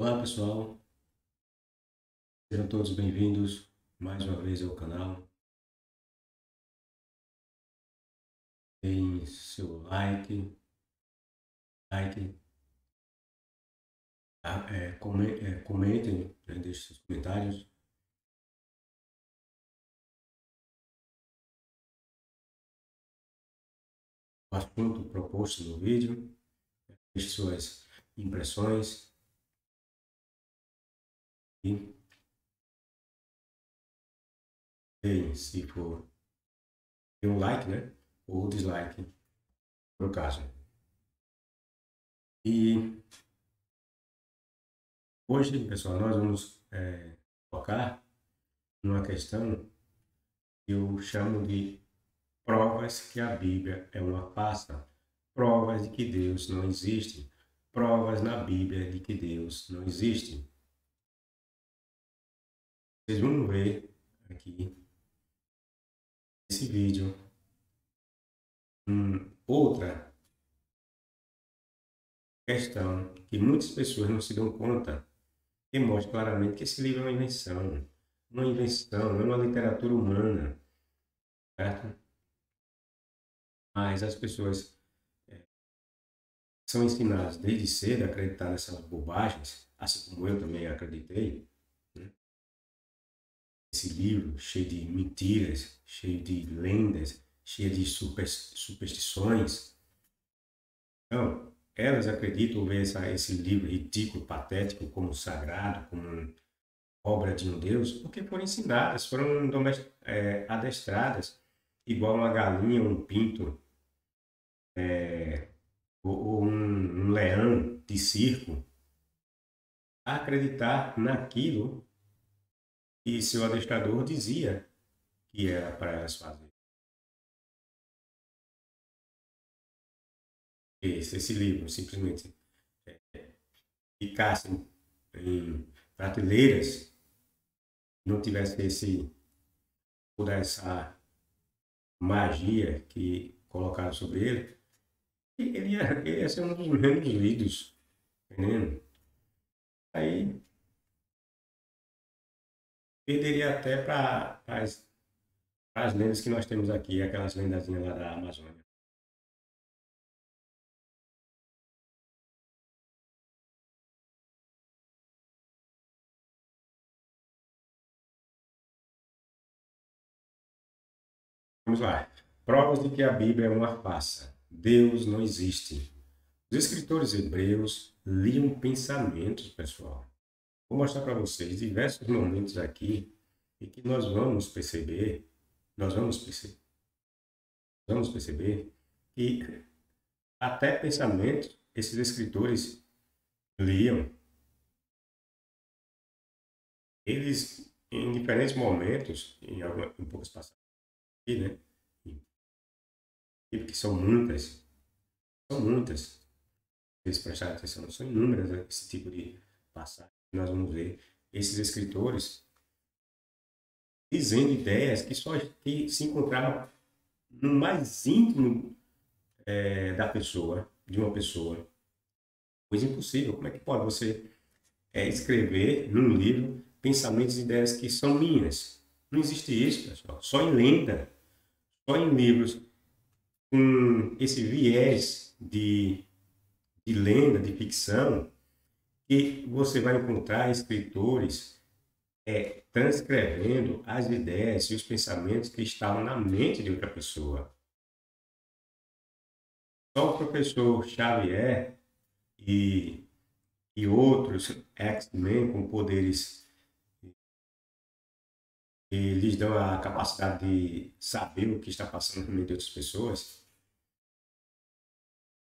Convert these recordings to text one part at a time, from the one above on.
Olá pessoal, sejam todos bem-vindos mais uma vez ao canal. Deem seu like, comentem, né, deixem seus comentários. O assunto proposto no vídeo, deixe suas impressões e deem, se for, um like, né, ou dislike, no caso. E hoje, pessoal, nós vamos focar numa questão que eu chamo de provas que a Bíblia é uma farsa, provas de que Deus não existe, provas na Bíblia de que Deus não existe. Vocês vão ver aqui nesse vídeo outra questão que muitas pessoas não se dão conta, que mostra claramente que esse livro é uma invenção, é uma literatura humana, certo? Mas as pessoas são ensinadas desde cedo a acreditar nessas bobagens, assim como eu também acreditei, né? Esse livro cheio de mentiras, cheio de lendas, cheio de superstições. Então, elas acreditam ver esse livro ridículo, patético, como sagrado, como obra de um Deus, porque foram ensinadas, foram adestradas, igual uma galinha, um pinto, ou um leão de circo, a acreditar naquilo que seu adestrador dizia que era para elas fazerem. Esse livro simplesmente ficasse em prateleiras, não tivesse toda essa magia que colocaram sobre ele, ele ia ser um dos menos lidos, entendendo? Aí perderia até para as lendas que nós temos aqui, aquelas lendazinhas lá da Amazônia. Vamos lá. Provas de que a Bíblia é uma farsa. Deus não existe. Os escritores hebreus liam pensamentos, pessoal. Vou mostrar para vocês diversos momentos aqui em que nós vamos perceber que até pensamentos esses escritores liam. Eles, em diferentes momentos, em poucas passagens aqui, né? Que são muitas. Vocês prestarem atenção, são inúmeras, né, esse tipo de passagem que nós vamos ver. Esses escritores dizendo ideias que só que se encontravam no mais íntimo da pessoa, de uma pessoa. Coisa impossível. Como é que pode você escrever num livro pensamentos e ideias que são minhas? Não existe isso, pessoal. Só em lenda, só em livros com esse viés de lenda, de ficção, que você vai encontrar escritores transcrevendo as ideias e os pensamentos que estavam na mente de outra pessoa. Só o professor Xavier e outros X-Men com poderes que lhes dão a capacidade de saber o que está passando na mente de outras pessoas,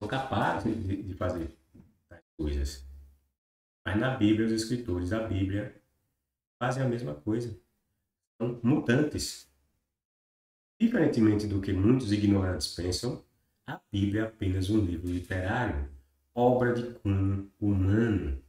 são capazes de fazer tais coisas. Mas na Bíblia, os escritores da Bíblia fazem a mesma coisa. São mutantes. Diferentemente do que muitos ignorantes pensam, a Bíblia é apenas um livro literário, obra de cunho humano.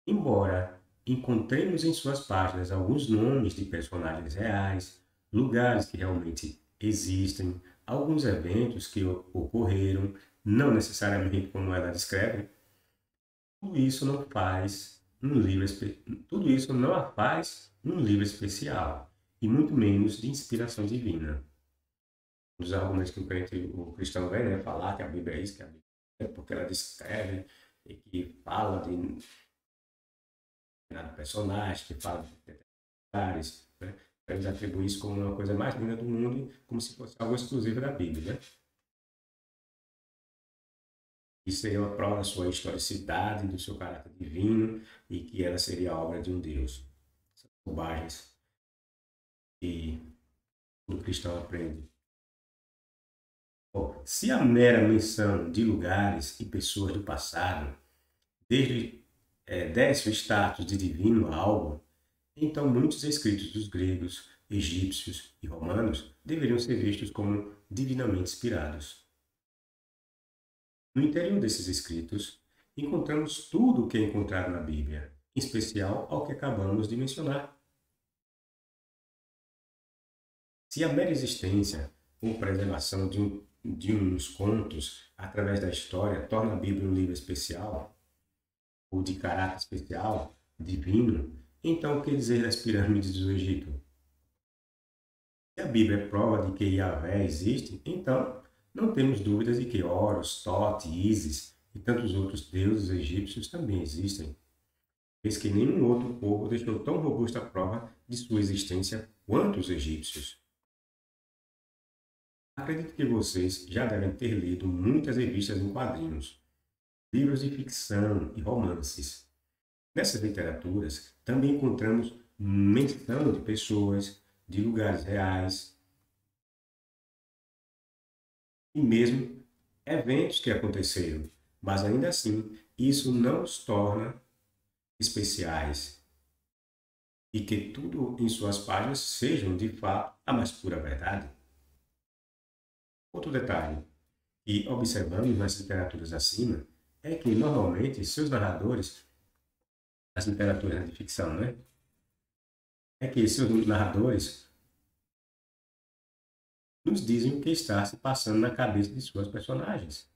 Embora encontremos em suas páginas alguns nomes de personagens reais, lugares que realmente existem, alguns eventos que ocorreram, não necessariamente como ela descreve, tudo isso tudo isso não a faz um livro especial, e muito menos de inspiração divina. Um dos argumentos que o cristão vem, né, falar que a Bíblia é isso, que a Bíblia é porque ela descreve e que fala de determinado personagem, que fala de detalhes, né? Eles atribuem isso como uma coisa mais linda do mundo, como se fosse algo exclusivo da Bíblia, né? Isso aí é uma prova da sua historicidade, do seu caráter divino e que ela seria a obra de um Deus. São bobagens que o cristão aprende. Bom, se a mera menção de lugares e pessoas do passado, desde desse o status de divino a algo, então muitos escritos dos gregos, egípcios e romanos deveriam ser vistos como divinamente inspirados. No interior desses escritos, encontramos tudo o que é encontrado na Bíblia, em especial ao que acabamos de mencionar. Se a mera existência ou preservação de uns contos através da história torna a Bíblia um livro especial, ou de caráter especial, divino, então o que dizer das pirâmides do Egito? Se a Bíblia é prova de que Yahvé existe, então não temos dúvidas de que Horus, Tote, Ísis e tantos outros deuses egípcios também existem, vez que nenhum outro povo deixou tão robusta prova de sua existência quanto os egípcios. Acredito que vocês já devem ter lido muitas revistas em quadrinhos, livros de ficção e romances. Nessas literaturas também encontramos menção de pessoas, de lugares reais e mesmo eventos que aconteceram, mas ainda assim isso não os torna especiais e que tudo em suas páginas sejam de fato a mais pura verdade. Outro detalhe que observamos nas literaturas acima é que normalmente seus narradores, as literaturas de ficção, né? É que seus narradores nos dizem o que está se passando na cabeça de suas personagens.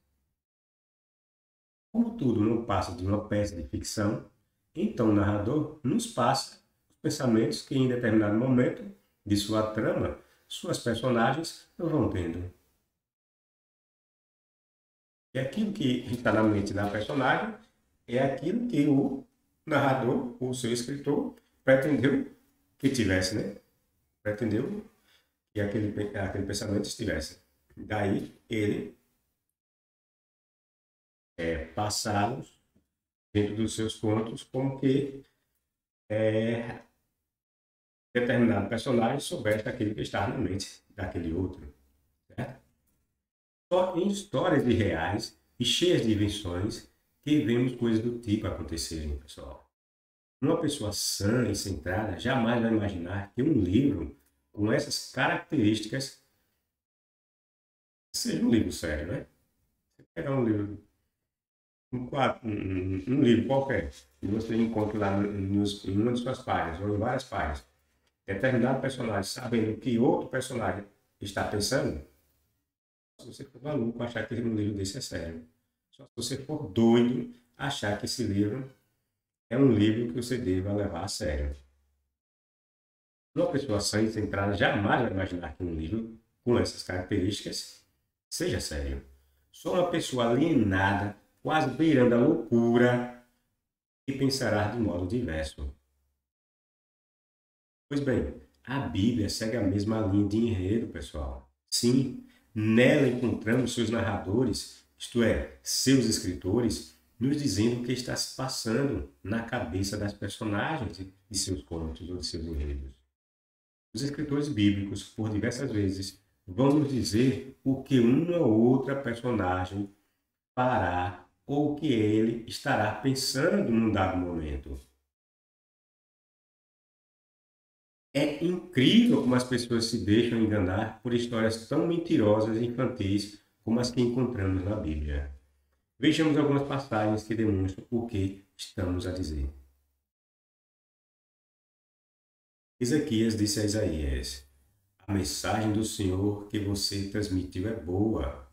Como tudo não passa de uma peça de ficção, então o narrador nos passa os pensamentos que em determinado momento de sua trama, suas personagens vão tendo. E aquilo que está na mente da personagem é aquilo que o narrador, o seu escritor, pretendeu que tivesse, né? Pretendeu que aquele pensamento estivesse. Daí ele passá-los dentro dos seus contos como que determinado personagem soubesse daquilo que estava na mente daquele outro. Certo? Só em histórias reais e cheias de invenções que vemos coisas do tipo acontecerem, pessoal. Uma pessoa sã e centrada jamais vai imaginar que um livro com essas características seja um livro sério, né? Você pegar um livro, um livro qualquer, e você encontra lá em uma de suas páginas, ou em várias páginas, determinado personagem sabendo o que outro personagem está pensando, se você for maluco achar que um livro desse é sério. Só se você for doido achar que esse livro é um livro que você deva levar a sério. Uma pessoa sã e centrada jamais vai imaginar que um livro com essas características seja sério. Só uma pessoa alienada, quase beirando a loucura, que pensará de modo diverso. Pois bem, a Bíblia segue a mesma linha de enredo, pessoal. Sim, nela encontramos seus narradores, isto é, seus escritores, nos dizendo o que está se passando na cabeça das personagens de seus contos ou de seus enredos. Os escritores bíblicos, por diversas vezes, vão nos dizer o que uma ou outra personagem fará ou o que ele estará pensando num dado momento. É incrível como as pessoas se deixam enganar por histórias tão mentirosas e infantis como as que encontramos na Bíblia. Vejamos algumas passagens que demonstram o que estamos a dizer. Ezequias disse a Isaías: a mensagem do Senhor que você transmitiu é boa.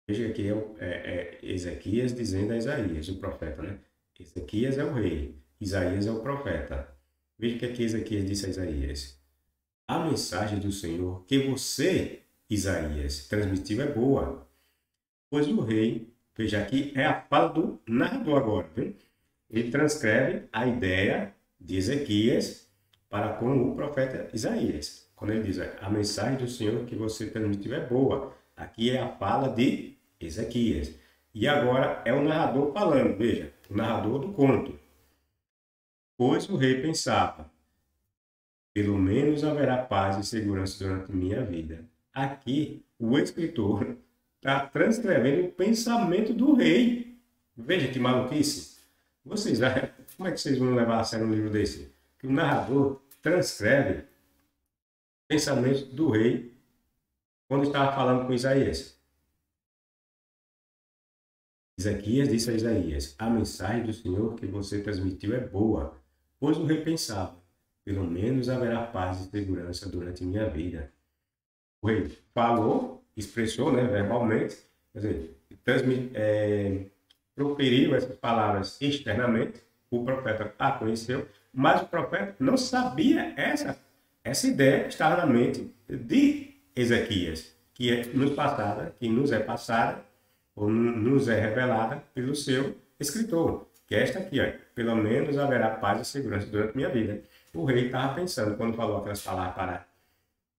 Veja que é Ezequias dizendo a Isaías, o profeta, né? Ezequias é o rei, Isaías é o profeta. Veja o que é que Ezequias disse a Isaías. A mensagem do Senhor que você, Isaías, transmitiu é boa, pois o rei, veja aqui, é a fala do narrador agora, viu? Ele transcreve a ideia de Ezequias para com o profeta Isaías. Quando ele diz, a mensagem do Senhor que você transmitiu é boa. Aqui é a fala de Ezequias. E agora é o narrador falando, veja, o narrador do conto. Pois o rei pensava, pelo menos haverá paz e segurança durante minha vida. Aqui, o escritor está transcrevendo o pensamento do rei. Veja que maluquice. Vocês, como é que vocês vão levar a sério um livro desse? Que o narrador transcreve o pensamento do rei quando estava falando com Isaías. Ezequias disse a Isaías, a mensagem do Senhor que você transmitiu é boa, pois o rei pensava, pelo menos haverá paz e segurança durante minha vida. O rei falou, expressou, né, verbalmente, quer dizer, proferiu essas palavras externamente, o profeta a conheceu, mas o profeta não sabia essa ideia que estava na mente de Ezequias, que é que nos é passada, ou nos é revelada pelo seu escritor, que é esta aqui, ó, pelo menos haverá paz e segurança durante minha vida. O rei estava pensando, quando falou aquelas palavras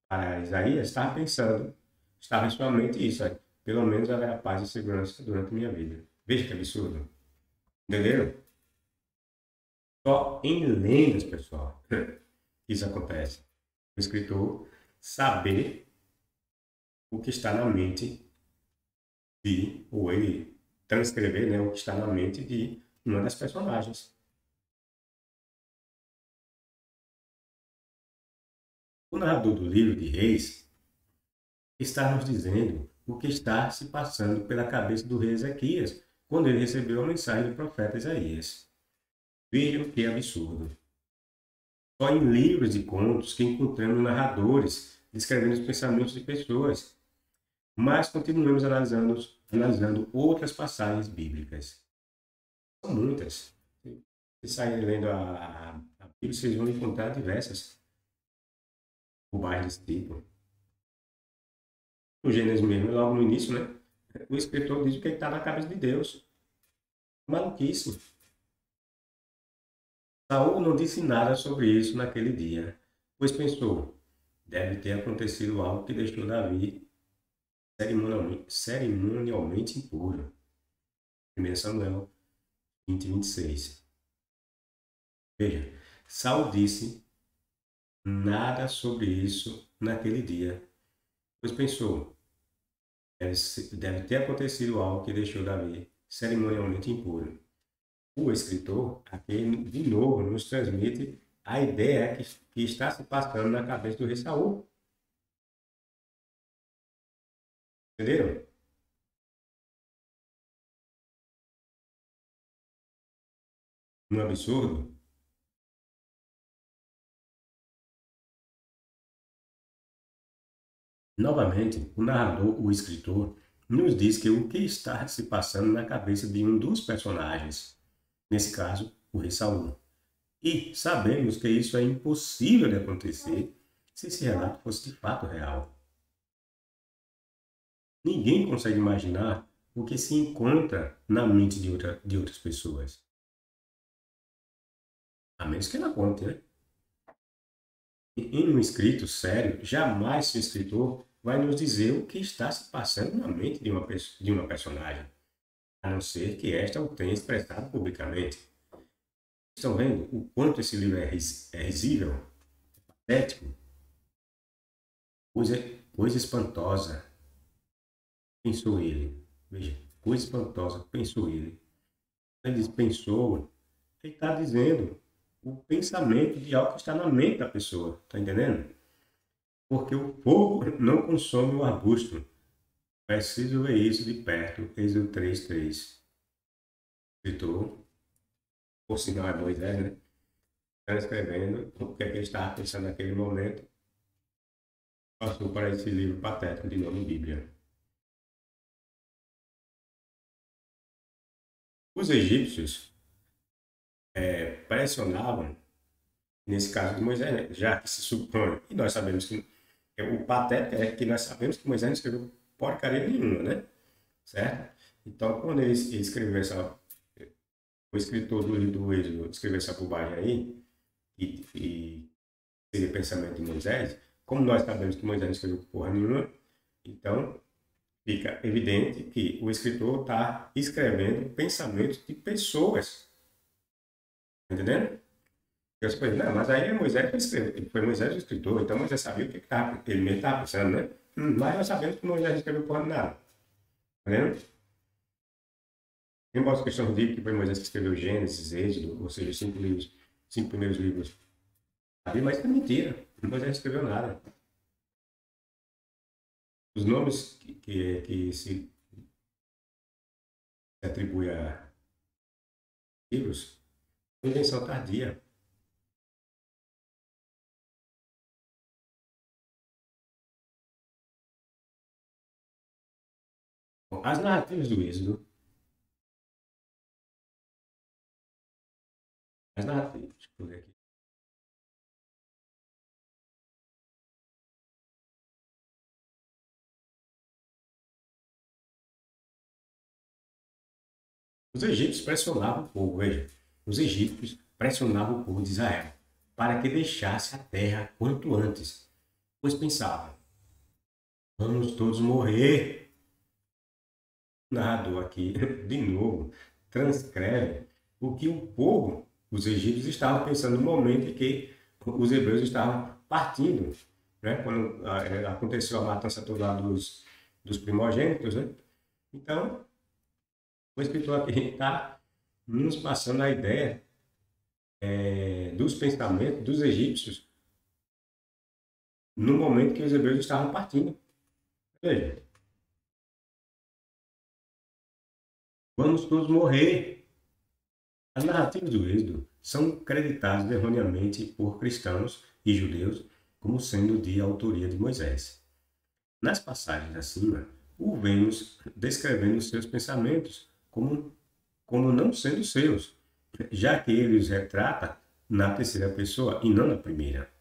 para Isaías, estava em sua mente isso, ó, pelo menos haverá paz e segurança durante minha vida. Veja que absurdo. Entenderam? Só em lendas, pessoal, isso acontece. O escritor saber o que está na mente ou ele transcrever, né, o que está na mente de uma das personagens. O narrador do livro de Reis está nos dizendo o que está se passando pela cabeça do rei Ezequias quando ele recebeu a mensagem do profeta Isaías. Vejam que absurdo. Só em livros de contos que encontramos narradores descrevendo os pensamentos de pessoas. Mas continuamos analisando outras passagens bíblicas. São muitas. Se saírem lendo a Bíblia, vocês vão encontrar diversas bobagens desse tipo. O Gênesis mesmo, logo no início, né? O escritor diz o que está na cabeça de Deus. Maluquice. Saul não disse nada sobre isso naquele dia, pois pensou, deve ter acontecido algo que deixou Davi cerimonialmente impuro. 1 Samuel 20, 26. Veja, Saul disse nada sobre isso naquele dia, pois pensou, deve ter acontecido algo que deixou Davi cerimonialmente impuro. O escritor, aqui de novo, nos transmite a ideia que está se passando na cabeça do rei Saul. Entenderam? Um absurdo. Novamente, o narrador, o escritor, nos diz que o que está se passando na cabeça de um dos personagens, nesse caso, o rei Saul. E sabemos que isso é impossível de acontecer se esse relato fosse de fato real. Ninguém consegue imaginar o que se encontra na mente de outras pessoas. A menos que ela conte, né? Em um escrito sério, jamais o escritor vai nos dizer o que está se passando na mente de uma personagem, a não ser que esta o tenha expressado publicamente. Estão vendo o quanto esse livro é risível, patético, coisa espantosa, pensou ele. Veja, coisa espantosa, pensou ele. Ele diz, pensou, ele está dizendo o pensamento de algo que está na mente da pessoa, está entendendo? Porque o fogo não consome o arbusto. Preciso ver isso de perto. Êxodo 3:3. Escritor, por sinal é Moisés, né? Está escrevendo o que é que ele estava pensando naquele momento. Passou para esse livro patético de nome Bíblia. Os egípcios pressionavam, nesse caso de Moisés, né? Já que se supõe, e nós sabemos que o patético é que nós sabemos que Moisés não escreveu porcaria nenhuma, né? Certo? Então, quando ele escreveu o escritor do livro do Êxodo escreveu essa bobagem aí, e seria pensamento de Moisés, como nós sabemos que Moisés não escreveu porra nenhuma, então fica evidente que o escritor está escrevendo pensamentos de pessoas. Entendendo? Eu falei, não, mas aí é Moisés que escreveu. Foi Moisés o escritor, então Moisés sabia o que ele mesmo estava pensando, né? Mas nós sabemos que Moisés não escreveu porra de nada. Entendendo? Embora os cristãos digam que foi Moisés que escreveu Gênesis, Êxodo, ou seja, 5 livros, 5 primeiros livros da Bíblia, mas isso é mentira. Moisés não escreveu nada. Os nomes que se atribui a livros são invenção tardia. Bom, as narrativas do Êxodo, as narrativas, deixa eu ver aqui. Os egípcios pressionavam o povo, veja, os egípcios pressionavam o povo de Israel para que deixasse a terra quanto antes, pois pensavam, vamos todos morrer. O narrador aqui, de novo, transcreve o que o povo, os egípcios, estavam pensando no momento em que os hebreus estavam partindo, né? Quando aconteceu a matança toda lá dos primogênitos, né? Então, o escritor aqui está nos passando a ideia dos pensamentos dos egípcios no momento que os hebreus estavam partindo. Veja, vamos todos morrer. As narrativas do Êxodo são creditadas erroneamente por cristãos e judeus como sendo de autoria de Moisés. Nas passagens acima, o vemos descrevendo seus pensamentos como não sendo seus, já que ele os retrata na terceira pessoa e não na primeira.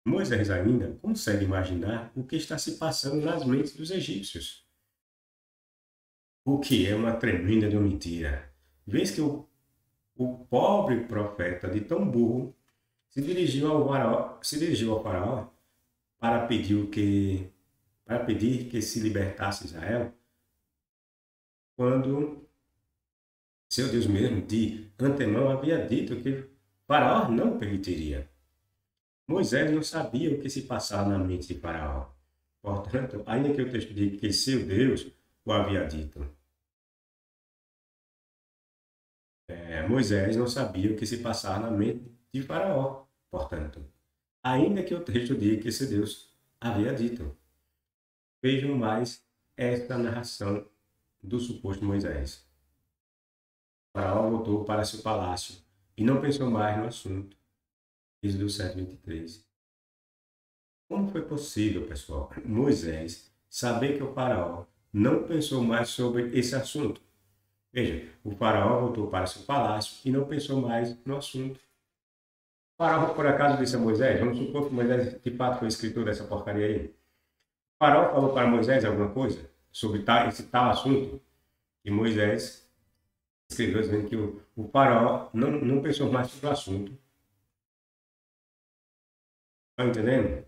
Moisés ainda consegue imaginar o que está se passando nas mentes dos egípcios, o que é uma tremenda de uma mentira, vez que o pobre profeta de tão burro se dirigiu ao faraó para pedir que se libertasse Israel, quando seu Deus mesmo de antemão havia dito que Faraó não permitiria. Moisés não sabia o que se passava na mente de Faraó. Portanto, ainda que o texto diga que seu Deus o havia dito, Moisés não sabia o que se passava na mente de Faraó. Portanto, ainda que o texto diga que esse Deus havia dito. Vejam mais esta narração do suposto Moisés. Faraó voltou para seu palácio e não pensou mais no assunto. Êxodo 7:23. Como foi possível, pessoal, Moisés saber que o faraó não pensou mais sobre esse assunto? Veja, o faraó voltou para seu palácio e não pensou mais no assunto. O faraó, por acaso, disse a Moisés, vamos supor que Moisés de fato foi escritor dessa porcaria aí. O faraó falou para Moisés alguma coisa sobre esse tal assunto? E Moisés escreveu dizendo que o faraó não pensou mais sobre o assunto. Está entendendo?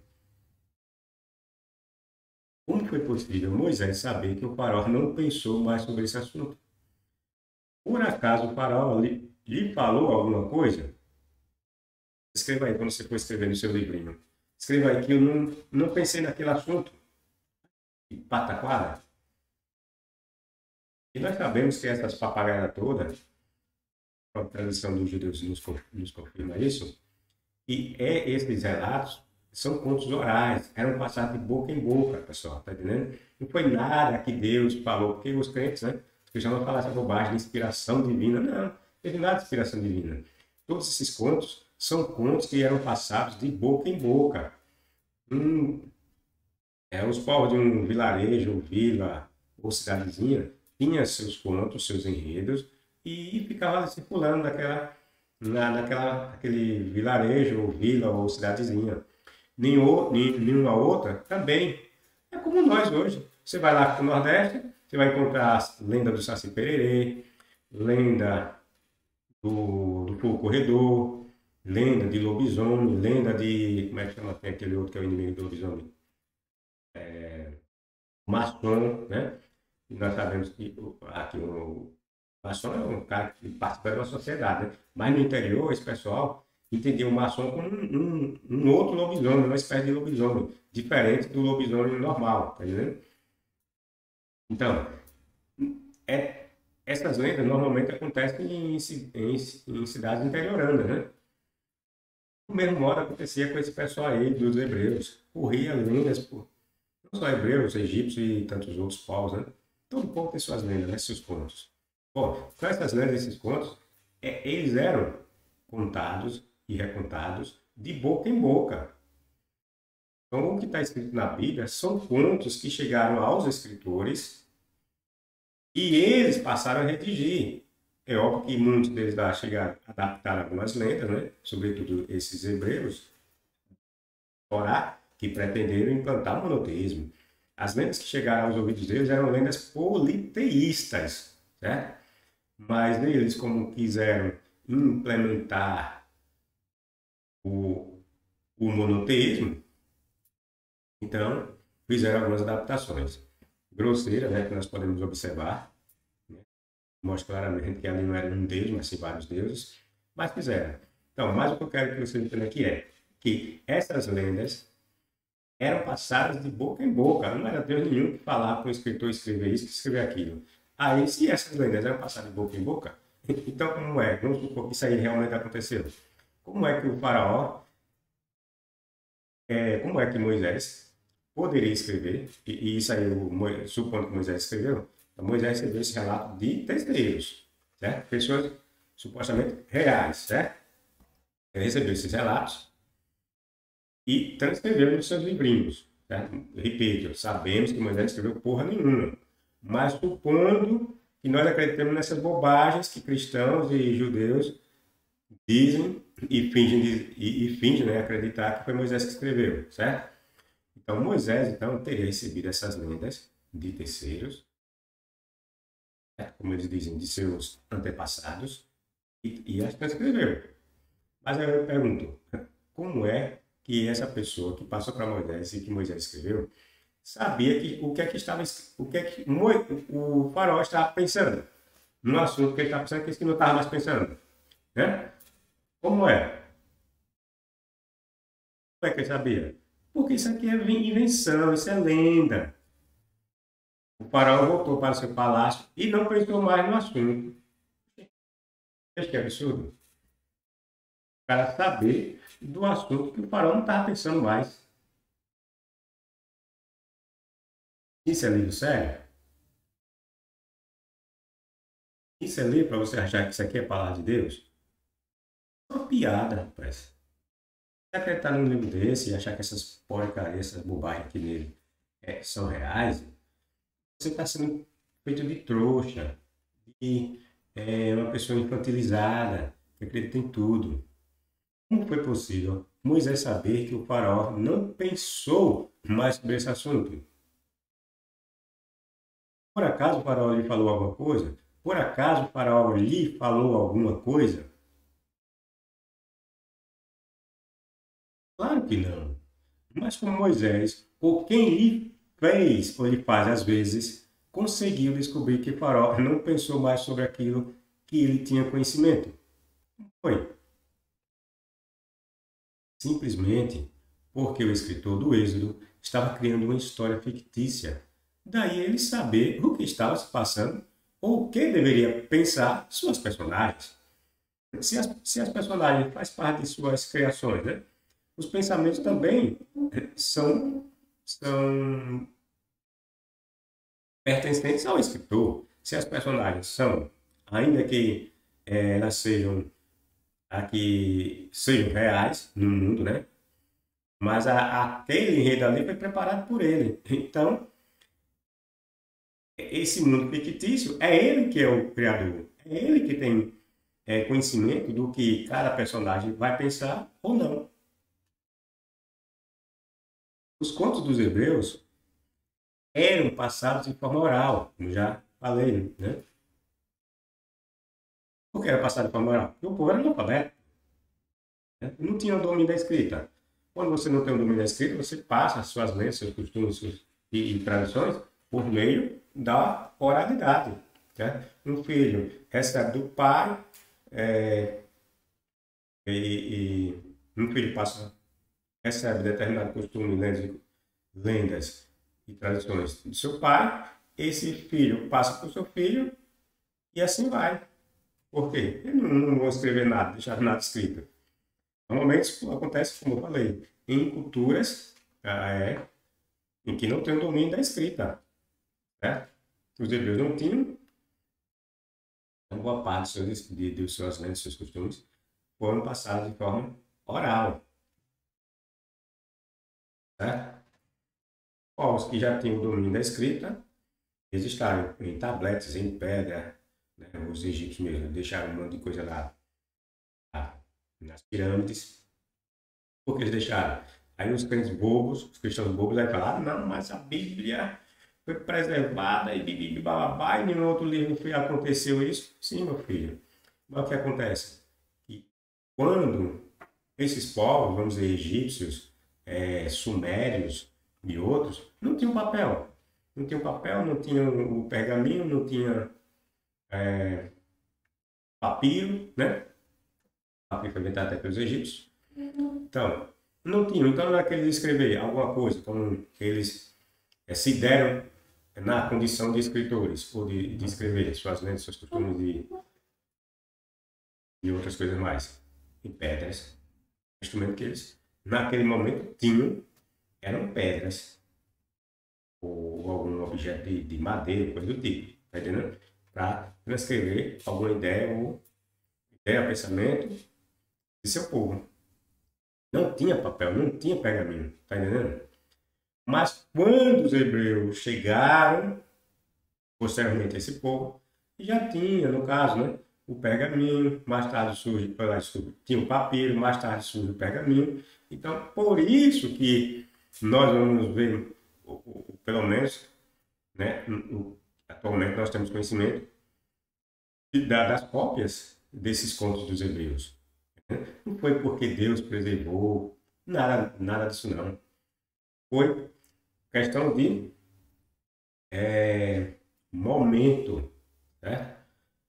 Como foi possível Moisés saber que o faraó não pensou mais sobre esse assunto? Por acaso o faraó lhe falou alguma coisa? Escreva aí, quando você for escrever no seu livrinho. Escreva aí que eu não pensei naquele assunto. E pataquara. E nós sabemos que essas papagaias todas, a tradição dos judeus nos confirma isso, e esses relatos são contos orais, eram passados de boca em boca, pessoal, tá entendendo? Não foi nada que Deus falou, porque os crentes, né? Os cristãos não falam essa bobagem de inspiração divina, não teve nada de inspiração divina. Todos esses contos são contos que eram passados de boca em boca. Os povos de um vilarejo, vila ou cidadezinha tinham seus contos, seus enredos, e ficava circulando naquele vilarejo, ou vila, ou cidadezinha. Nenhuma outra também. É como nós hoje. Você vai lá para o Nordeste, você vai encontrar a lenda do Saci Pererê, lenda do fogo corredor, lenda de lobisomem, lenda de. Como é que chama? Tem aquele outro que é o inimigo do lobisomem. Maçom, né? E nós sabemos que aqui o maçom é um cara que participa de uma sociedade, né? Mas no interior, esse pessoal entendia o maçom como um outro lobisomem, uma espécie de lobisomem, diferente do lobisomem normal, tá entendendo? Então, é, essas lendas normalmente acontecem em cidades interioranas, né? Do mesmo modo acontecia com esse pessoal aí dos hebreus. Corria lendas, por, não só hebreus, egípcios e tantos outros povos, né? Todo povo tem suas lendas, né? Seus contos. Bom, com essas lendas e esses contos, eles eram contados e recontados de boca em boca. Então, o que está escrito na Bíblia são contos que chegaram aos escritores e eles passaram a redigir. É óbvio que muitos deles lá chegaram a adaptar algumas lendas, né? Sobretudo esses hebreus, Torá, que pretenderam implantar o monoteísmo. As lendas que chegaram aos ouvidos deles eram lendas politeístas, certo? Mas eles, como quiseram implementar o, o monoteísmo, então fizeram algumas adaptações. Grosseira, né, que nós podemos observar, né, mostra claramente que ali não era um deus, mas sim vários deuses, mas fizeram. Então, mais o que eu quero que vocês entendam aqui é que essas lendas eram passadas de boca em boca. Não era Deus nenhum que falava para o escritor escrever isso, que escrever aquilo. Aí, se essas lendas eram passadas de boca em boca, então como é? Vamos supor que isso aí realmente aconteceu. Como é que o faraó, como é que Moisés poderia escrever, e isso aí, supondo que Moisés escreveu, então Moisés escreveu esse relato de terceiros, certo? Pessoas supostamente reais, certo? Ele recebeu esses relatos e transcreveu nos seus livrinhos. Certo? Repito, sabemos que Moisés escreveu porra nenhuma, mas supondo que nós acreditemos nessas bobagens que cristãos e judeus dizem e fingem, né, acreditar que foi Moisés que escreveu, certo? Então Moisés então teria recebido essas lendas de terceiros, certo? Como eles dizem, de seus antepassados, e as transcreveu. Mas aí eu pergunto, como é que essa pessoa que passou para Moisés e que Moisés escreveu sabia que o que é que o faraó estava pensando no assunto que ele estava pensando, que ele não estava mais pensando, né? Como é? Como é que ele sabia? Porque isso aqui é invenção, isso é lenda. O faraó voltou para o seu palácio e não pensou mais no assunto. Veja que absurdo. Para saber do assunto que o faraó não estava pensando mais. Isso é livro sério? Isso é livro para você achar que isso aqui é palavra de Deus? É uma piada, rapaz. Você acreditar num livro desse e achar que essas porcarias, essas bobagens aqui nele são reais, você está sendo feito de trouxa, de uma pessoa infantilizada, que acredita em tudo. Como foi possível Moisés saber que o faraó não pensou mais sobre esse assunto? Por acaso o faraó lhe falou alguma coisa? Por acaso o faraó lhe falou alguma coisa? Claro que não. Mas como Moisés, ou quem lhe fez, ou lhe faz às vezes, conseguiu descobrir que Faraó não pensou mais sobre aquilo que ele tinha conhecimento. Foi simplesmente porque o escritor do Êxodo estava criando uma história fictícia. Daí ele saber o que estava se passando ou o que deveria pensar suas personagens. Se as personagens fazem parte de suas criações, né? Os pensamentos também são pertencentes ao escritor. Se as personagens são, ainda que elas sejam reais no mundo, né? Mas aquele enredo ali foi preparado por ele. Então, esse mundo fictício é ele que é o criador. É ele que tem conhecimento do que cada personagem vai pensar ou não. Os contos dos Hebreus eram passados de forma oral, como já falei, né? Por que era passado de forma oral? Porque o povo era analfabeto, né? Não tinha o domínio da escrita. Quando você não tem o domínio da escrita, você passa as suas lentes, seus costumes e tradições por meio da oralidade. Né? Um filho recebe do pai e um filho recebe determinado costume, lendas e tradições do seu pai, esse filho passa para o seu filho e assim vai. Por quê? Ele não vão escrever nada, deixar nada escrito. Normalmente isso acontece, como eu falei, em culturas em que não tem o domínio da escrita. Né? Os hebreus não tinham, uma boa parte de suas lendas, seus costumes, foram passados de forma oral. Certo? Os que já tinham o domínio da escrita, eles estavam em tabletes, em pedra, né? Os egípcios mesmo deixaram um monte de coisa lá nas pirâmides. Por que eles deixaram? Aí os cristãos bobos, aí falaram, não, mas a Bíblia foi preservada e bibibi bababá, e em outro livro aconteceu isso. Sim, meu filho. Mas o que acontece? Que quando esses povos, vamos dizer, egípcios, sumérios e outros, não tinham papel. Não tinham papel, não tinham o pergaminho, não tinha papiro, né? O papiro foi inventado até pelos egípcios. Então, não tinham. Então, não é que eles escrever alguma coisa, como eles se deram na condição de escritores, ou de escrever suas lendas, seus costumes e outras coisas mais, em pedras. O instrumento que eles, naquele momento, tinham eram pedras, ou algum objeto de madeira, coisa do tipo, tá entendendo? Para transcrever alguma ideia, pensamento de seu povo. Não tinha papel, não tinha pergaminho, tá entendendo? Mas quando os hebreus chegaram, posteriormente a esse povo, já tinha, no caso, né, o pergaminho, mais tarde surge, tinha o papiro, mais tarde surge o pergaminho. Então, por isso que nós vamos ver, pelo menos, né, atualmente nós temos conhecimento das cópias desses contos dos hebreus. Não foi porque Deus preservou, nada disso não. Foi questão de momento, né?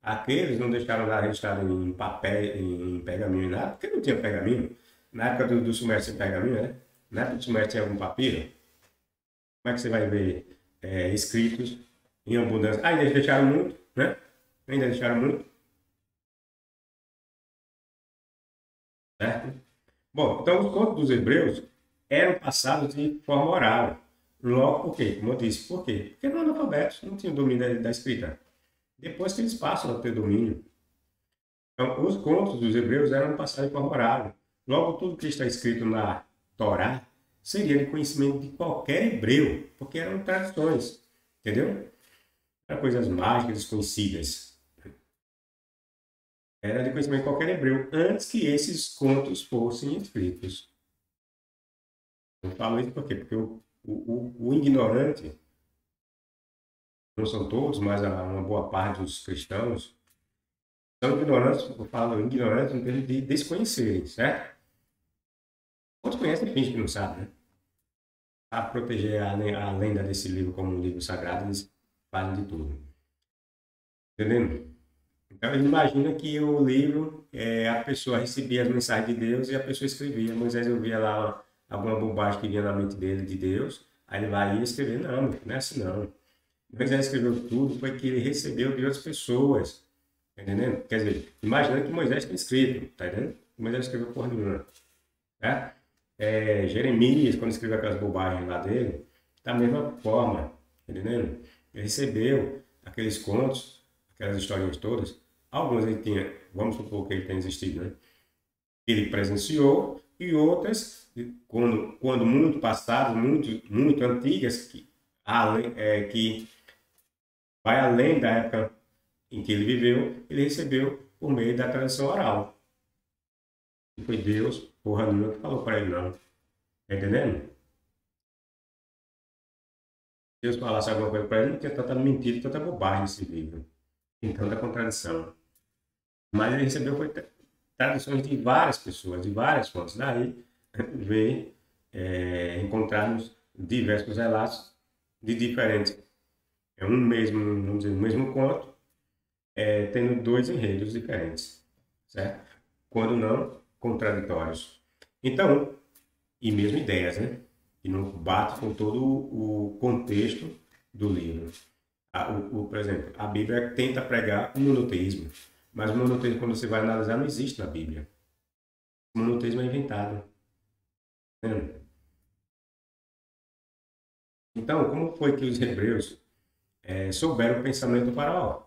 Aqueles não deixaram lá registrado em papel, em pergaminho, nada, porque não tinha pergaminho. Na época do Sumério tinha pergaminho, né? Na época do Sumério tinha algum papiro. Como é que você vai ver escritos em abundância? Ah, ainda deixaram muito, né? Ainda deixaram muito, certo? Bom, então os contos dos hebreus eram passados de forma oral. Logo, por quê? Como eu disse, por quê? Porque eram analfabetos, não tinham domínio da escrita. Depois que eles passam a ter domínio. Então, os contos dos hebreus eram passados de forma oral. Logo, tudo que está escrito na Torá seria de conhecimento de qualquer hebreu, porque eram tradições, entendeu? Eram coisas mágicas, desconhecidas. Era de conhecimento de qualquer hebreu, antes que esses contos fossem escritos. Eu falo isso por quê? Porque o ignorante, não são todos, mas uma boa parte dos cristãos, são ignorantes, eu falo ignorantes no termo de desconhecerem, certo? Outros conhecem e fingem que não sabem, né? Para proteger a lenda desse livro como um livro sagrado, eles fazem de tudo. Entendendo? Então, ele imagina que o livro, a pessoa recebia as mensagens de Deus e a pessoa escrevia. Moisés ouvia lá alguma bobagem que vinha na mente dele de Deus, aí ele vai e escrever. Não, não é assim não. Moisés escreveu tudo, foi que ele recebeu de outras pessoas. Tá entendendo? Quer dizer, imagina que Moisés tem escrito, tá entendendo? Moisés escreveu porra nenhuma. Tá? Jeremias, quando escreveu aquelas bobagens lá dele, da mesma forma, tá entendendo? Ele recebeu aqueles contos, aquelas historinhas todas. Algumas ele tinha, vamos supor que ele tenha existido, né? Ele presenciou, e outras, quando muito passadas, muito antigas, que vai além da época em que ele viveu, ele recebeu por meio da tradição oral. Não foi Deus, porra nenhuma, que falou para ele, não. Tá entendendo? Deus falasse alguma coisa para ele, não tinha tanta mentira, tanta bobagem nesse livro. Tem tanta contradição. Mas ele recebeu foi traduções de várias pessoas, de várias fontes. Daí veio encontrarmos diversos relatos de diferentes. É um mesmo, vamos dizer, um mesmo conto, tendo dois enredos diferentes, certo? Quando não contraditórios. Então, e mesmo ideias, né? Que não bate com todo o contexto do livro. Por exemplo, a Bíblia tenta pregar o monoteísmo, mas o monoteísmo, quando você vai analisar, não existe na Bíblia. O monoteísmo é inventado. Né? Então, como foi que os hebreus souberam o pensamento do faraó?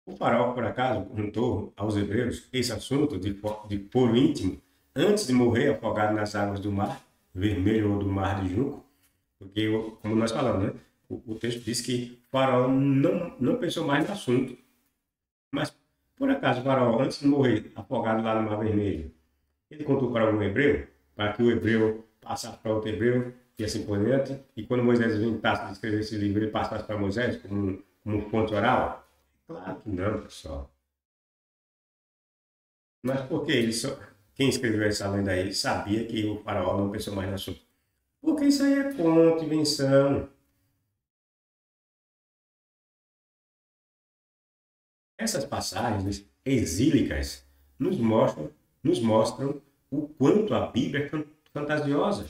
O faraó, por acaso, contou aos hebreus esse assunto de puro íntimo antes de morrer afogado nas águas do mar vermelho ou do mar de Junco? Porque, como nós falamos, né? O texto diz que o faraó não pensou mais no assunto. Mas, por acaso, o faraó, antes de morrer afogado lá no mar vermelho, ele contou para algum hebreu, para que o hebreu passasse para outro hebreu e assim por diante. E quando Moisés inventasse de escrever esse livro, ele passasse para Moisés como fonte oral? Claro que não, pessoal. Mas por que quem escreveu essa lenda aí sabia que o faraó não pensou mais no assunto? Porque isso aí é conto, invenção. Essas passagens exílicas nos mostram o quanto a Bíblia é fantasiosa,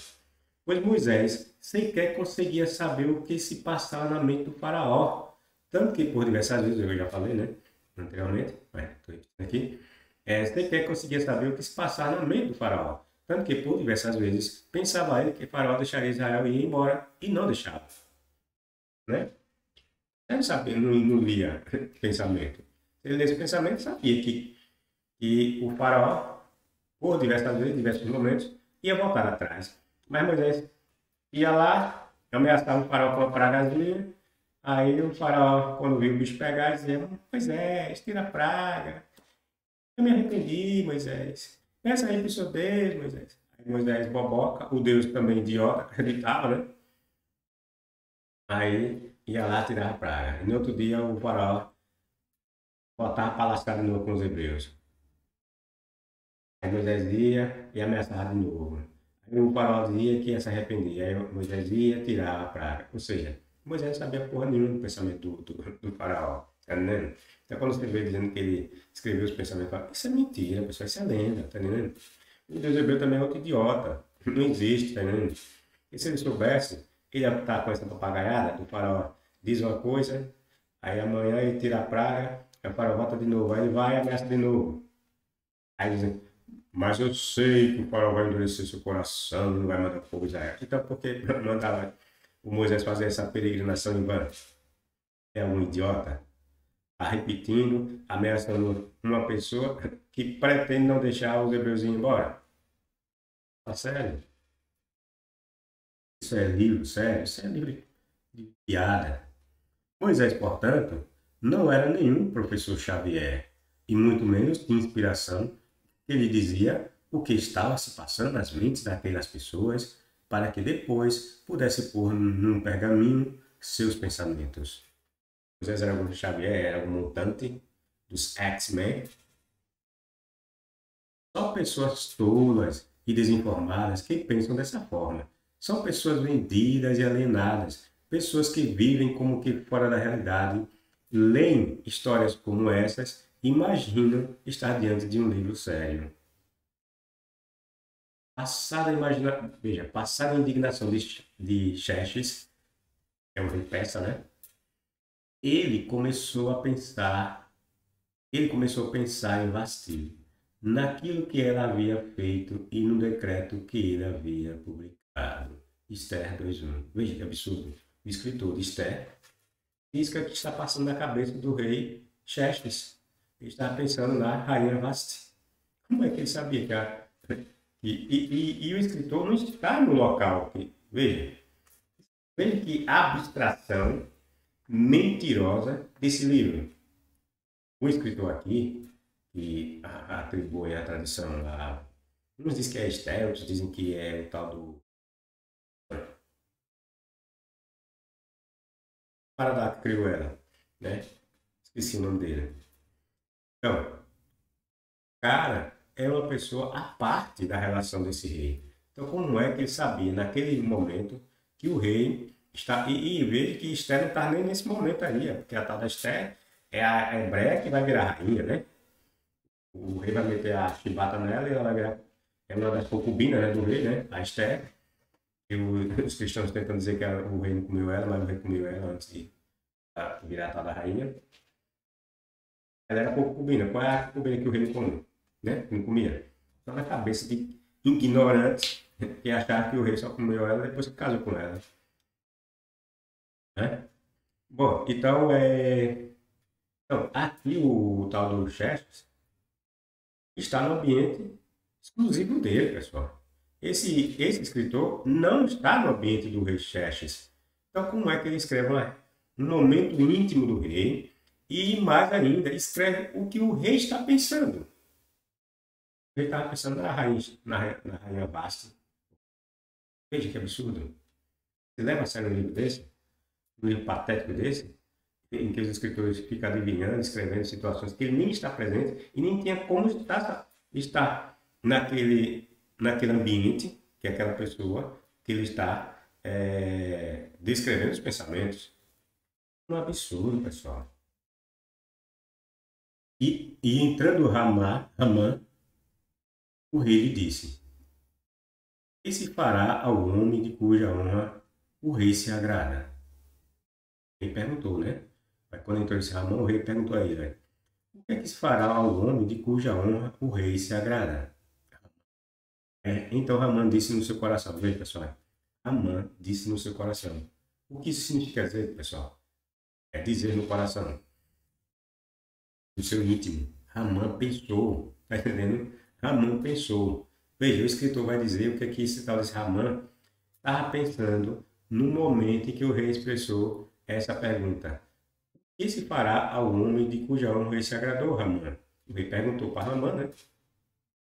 pois Moisés sequer conseguia saber o que se passava na mente do faraó. Tanto que por diversas vezes, eu já falei, né, anteriormente, estou aqui, sequer conseguia saber o que se passava na mente do faraó. Tanto que por diversas vezes pensava ele que o faraó deixaria Israel e ir embora, e não deixava. Né? Ele não sabia, não lia pensamento. Ele lesse pensamento sabia que o faraó, por diversas vezes, diversos momentos, ia voltar atrás. Mas Moisés ia lá, ameaçava o faraó com uma pragazinha. Aí o faraó, quando viu o bicho pegar, dizia: Moisés, tira a praga. Eu me arrependi, Moisés. Peça aí pro seu Deus, Moisés. Aí Moisés boboca, o Deus também idiota, acreditava, né? Aí ia lá tirar a praga. E no outro dia o faraó botava para lascar de novo com os hebreus. Aí Moisés ia e ameaçava de novo. Aí o faraó dizia que ia se arrepender. Aí Moisés ia tirar a praga. Ou seja, Moisés não sabia porra nenhuma do pensamento do faraó. Tá entendendo? Então quando você vê dizendo que ele escreveu os pensamentos, fala, isso é mentira, pessoal, isso é lenda, tá entendendo? O Deus hebreu também é outro idiota. Não existe, tá entendendo? E se ele soubesse, ele ia estar com essa papagaiada do faraó. Diz uma coisa, aí amanhã ele tira a praga, aí o faraó volta de novo, aí ele vai e ameaça de novo. Aí dizem, mas eu sei que o faraó vai endurecer seu coração, não vai mandar fogo Israel. Então por que mandava o Moisés fazer essa peregrinação em vão? É um idiota. Está repetindo, ameaçando uma pessoa que pretende não deixar os hebreus ir embora. Tá sério? Isso é livro sério? Isso é livro de piada. Moisés, portanto, não era nenhum professor Xavier, e muito menos de inspiração. Ele dizia o que estava se passando nas mentes daquelas pessoas para que depois pudesse pôr num pergaminho seus pensamentos. Moisés era um Xavier, era um mutante dos X-Men. Só pessoas tolas e desinformadas que pensam dessa forma. São pessoas vendidas e alienadas, pessoas que vivem como que fora da realidade, leem histórias como essas e imaginam estar diante de um livro sério. Passada a indignação de Xerxes, que é um rei persa, né? Ele começou a pensar em Vasti, naquilo que ela havia feito e no decreto que ele havia publicado. Esther 2:1. Veja que absurdo. O escritor de Esther diz que está passando na cabeça do rei Xerxes. Ele estava pensando na rainha Vasti. Como é que ele sabia que e o escritor não está no local. Veja que abstração mentirosa desse livro. O escritor aqui, que atribui a tradição a... Uns dizem que é Esté, outros dizem que é o tal do Paradox que criou ela, né? Esqueci o nome dele. Então, cara é uma pessoa à parte da relação desse rei. Então, como é que ele sabia, naquele momento, que o rei está... E veja que Esté não está nem nesse momento aí, porque a tal da Esté é a hebreia que vai virar rainha, né? O rei vai meter a chibata nela e ela vai virar... É uma das concubinas, né, do rei, né? A Esté. E os cristãos tentam dizer que o rei não comeu ela, mas o rei comeu ela antes de virar a tal da rainha. Ela era concubina. Qual é a concubina que o rei não comeu? Né? Não comia. Só na cabeça de ignorantes que acharam que o rei só comeu ela depois que casou com ela. Né? Bom, então, aqui o tal do Xerxes está no ambiente exclusivo dele, pessoal. Esse escritor não está no ambiente do rei Xerxes. Então, como é que ele escreve no momento íntimo do rei e, mais ainda, escreve o que o rei está pensando? O rei estava pensando na rainha Vasta. Veja que absurdo. Você leva a sério um livro desse? Um livro patético desse? Em que os escritores ficam adivinhando, escrevendo situações que ele nem está presente e nem tinha como estar naquele ambiente, que é aquela pessoa que ele está descrevendo os pensamentos. Um absurdo, pessoal. E entrando Ramã, o rei lhe disse: que se fará ao homem de cuja honra o rei se agrada? Ele perguntou, né? Aí, quando entrou esse Ramã, o rei perguntou a ele: né? O que é que se fará ao homem de cuja honra o rei se agrada? Então Ramã disse no seu coração. Veja, pessoal. Ramã disse no seu coração. O que isso significa dizer, pessoal? É dizer no coração, no seu íntimo. Ramã pensou. Está entendendo? Ramã pensou. Veja, o escritor vai dizer o que é que esse tal desse Ramã estava pensando no momento em que o rei expressou essa pergunta. O que se fará ao homem de cuja honra o rei se agradou, Ramã? O rei perguntou para Ramã, né?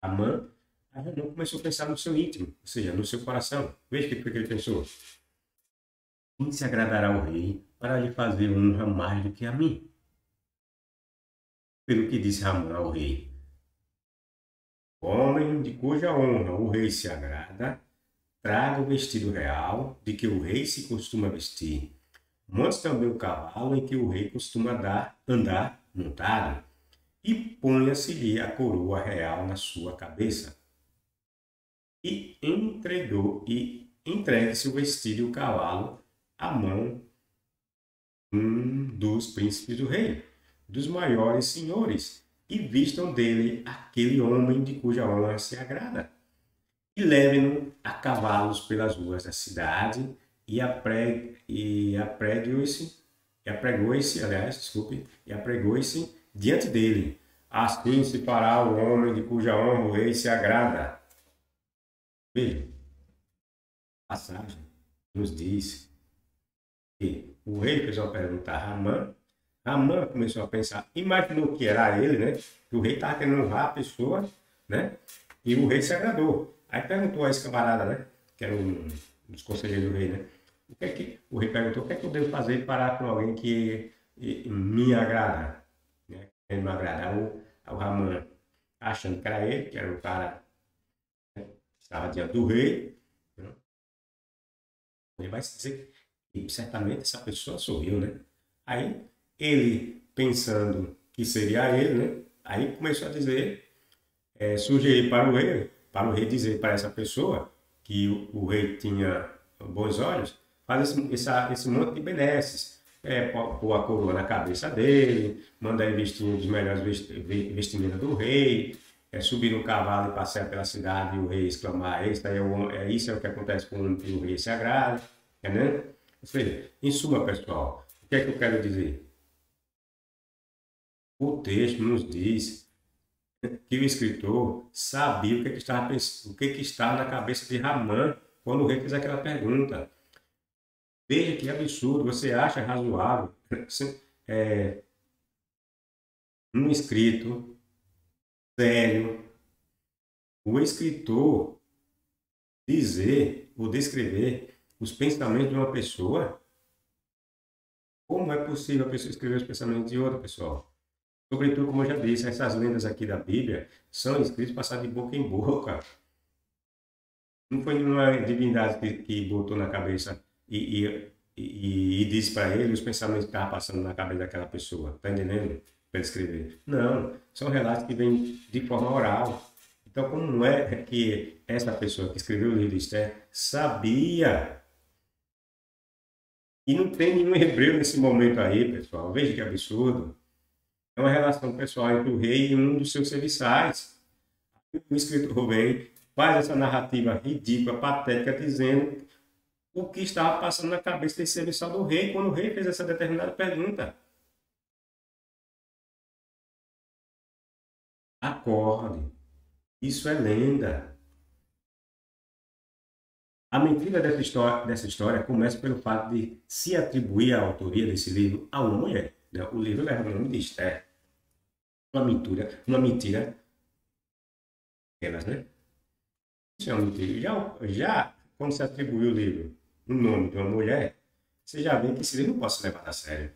Ramã, aí Ramã começou a pensar no seu íntimo, ou seja, no seu coração. Veja o que foi que ele pensou. Quem se agradará ao rei para lhe fazer honra mais do que a mim? Pelo que disse Ramã ao rei: homem de cuja honra o rei se agrada, traga o vestido real de que o rei se costuma vestir. Monte também o cavalo em que o rei costuma andar montado, e ponha-se-lhe a coroa real na sua cabeça. E entregue-se o vestido e o cavalo à mão dos príncipes do rei, dos maiores senhores, e vistam dele aquele homem de cuja honra se agrada. E levem-no a cavalos pelas ruas da cidade, e apregou-se diante dele. Assim se fará o homem de cuja honra o rei se agrada. Veja, a passagem nos diz que o rei fez uma pergunta a Ramã. Ramã começou a pensar, imaginou que era ele, né? Que o rei estava querendo honrar a pessoa, né? E o rei se agradou. Aí perguntou a esse camarada, né? Que era um dos conselheiros do rei, né? O rei perguntou: o que é que eu devo fazer para com alguém que me agrada? Né? Ele me agrada. O Ramã, achando que era ele, que era o cara que estava diante do rei, né? Ele vai dizer que certamente essa pessoa sou eu, né? Aí ele, pensando que seria ele, né? Aí começou a dizer, sugerir para o rei dizer para essa pessoa que o rei tinha bons olhos, faz esse monte de benesses. Pôr a coroa na cabeça dele, mandar ele vestir um dos melhores vestimentas do rei, subir no cavalo e passear pela cidade e o rei exclamar: isso é o que acontece com o rei se agrada. Né? Ou seja, em suma, pessoal, o que é que eu quero dizer? O texto nos diz que o escritor sabia o que estava na cabeça de Ramã quando o rei fez aquela pergunta. Veja que absurdo, você acha razoável um escrito sério, o escritor dizer ou descrever os pensamentos de uma pessoa? Como é possível a pessoa escrever os pensamentos de outra pessoa? Sobretudo, como eu já disse, essas lendas aqui da Bíblia são escritas passadas de boca em boca. Não foi nenhuma divindade que botou na cabeça e disse para ele os pensamentos que estavam passando na cabeça daquela pessoa. Está entendendo? Para ele escrever. Não, são relatos que vêm de forma oral. Então, como não é que essa pessoa que escreveu o livro de Esther sabia? E não tem nenhum hebreu nesse momento aí, pessoal. Veja que absurdo. É uma relação pessoal entre o rei e um dos seus serviçais. O escritor vem, faz essa narrativa ridícula, patética, dizendo o que estava passando na cabeça desse serviçal do rei quando o rei fez essa determinada pergunta. Acorde. Isso é lenda. A mentira dessa história começa pelo fato de se atribuir a autoria desse livro a uma mulher, né? O livro leva o nome de Esther. Uma mentira, elas, né? Isso é uma mentira. Já quando se atribui o livro o nome de uma mulher, você já vê que esse livro não pode ser levado a sério.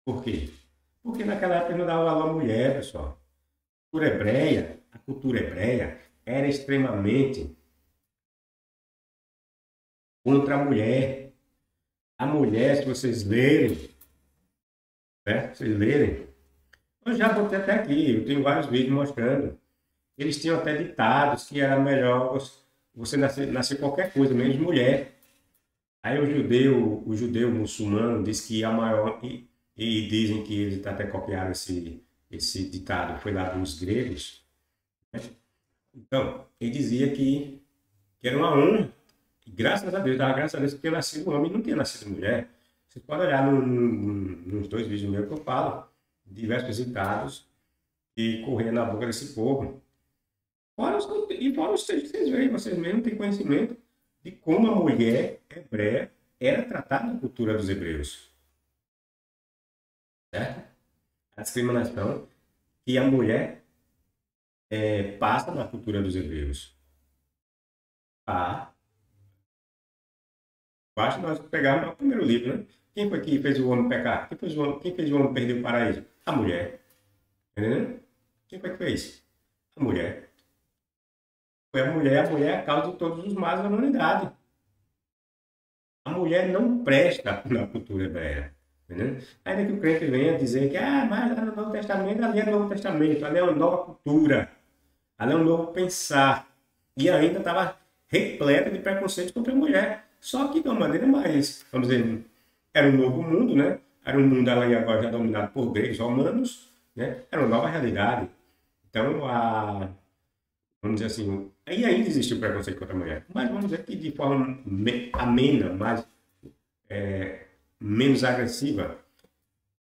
Por quê? Porque naquela época não dava valor à mulher, pessoal. A cultura hebreia era extremamente contra a mulher. A mulher, se vocês lerem, né? Vocês lerem, eu já botei até aqui, eu tenho vários vídeos mostrando. Eles tinham até ditados que era melhor você nascer qualquer coisa, menos mulher. Aí o judeu muçulmano diz que a maior, e dizem que eles até copiaram esse ditado, foi lá dos gregos, né? Então, ele dizia que era uma honra, e graças a Deus, dava graças a Deus que tinha nascido homem e não tinha nascido mulher. Você pode olhar nos dois vídeos meus que eu falo, diversos ditados que corriam na boca desse povo. Fora os textos que vocês veem, vocês mesmos têm conhecimento de como a mulher hebreia era tratada na cultura dos hebreus, certo? A discriminação que a mulher passa na cultura dos hebreus. Ah, basta nós pegarmos o primeiro livro, né? Quem foi que fez o homem pecar? Quem fez o homem perder o paraíso? A mulher. Entendeu? Quem foi que fez? A mulher. Foi a mulher é a causa de todos os males da humanidade. A mulher não presta na cultura hebreia. Entendeu? Ainda que o crente venha dizer que, mas lá no Novo Testamento, ali é Novo Testamento, ali é uma nova cultura, ali é um novo pensar. E ainda estava repleta de preconceito contra a mulher. Só que de uma maneira mais, vamos dizer, era um novo mundo, né? Era um mundo ali agora já dominado por gregos, romanos, né? Era uma nova realidade. Então, vamos dizer assim, aí ainda existe o preconceito contra a mulher, mas vamos dizer que de forma amena, mais, menos agressiva,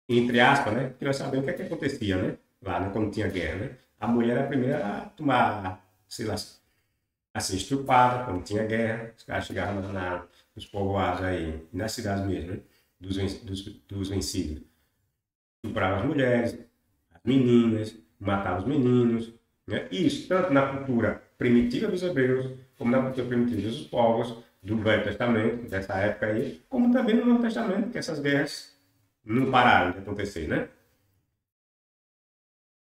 entre aspas, né? Porque nós sabemos o que é que acontecia, né? Lá, né? Quando tinha guerra, né? A mulher era a primeira a tomar, sei lá, a ser estrupada quando tinha guerra. Os caras chegavam nos povoados aí, nas cidades mesmo, né? Dos vencidos. Estupravam as mulheres, as meninas, matavam os meninos, né? Isso, tanto na cultura primitiva dos hebreus, como na cultura primitiva dos povos do Velho Testamento, dessa época aí, como também no Novo Testamento, que essas guerras não pararam de acontecer, né?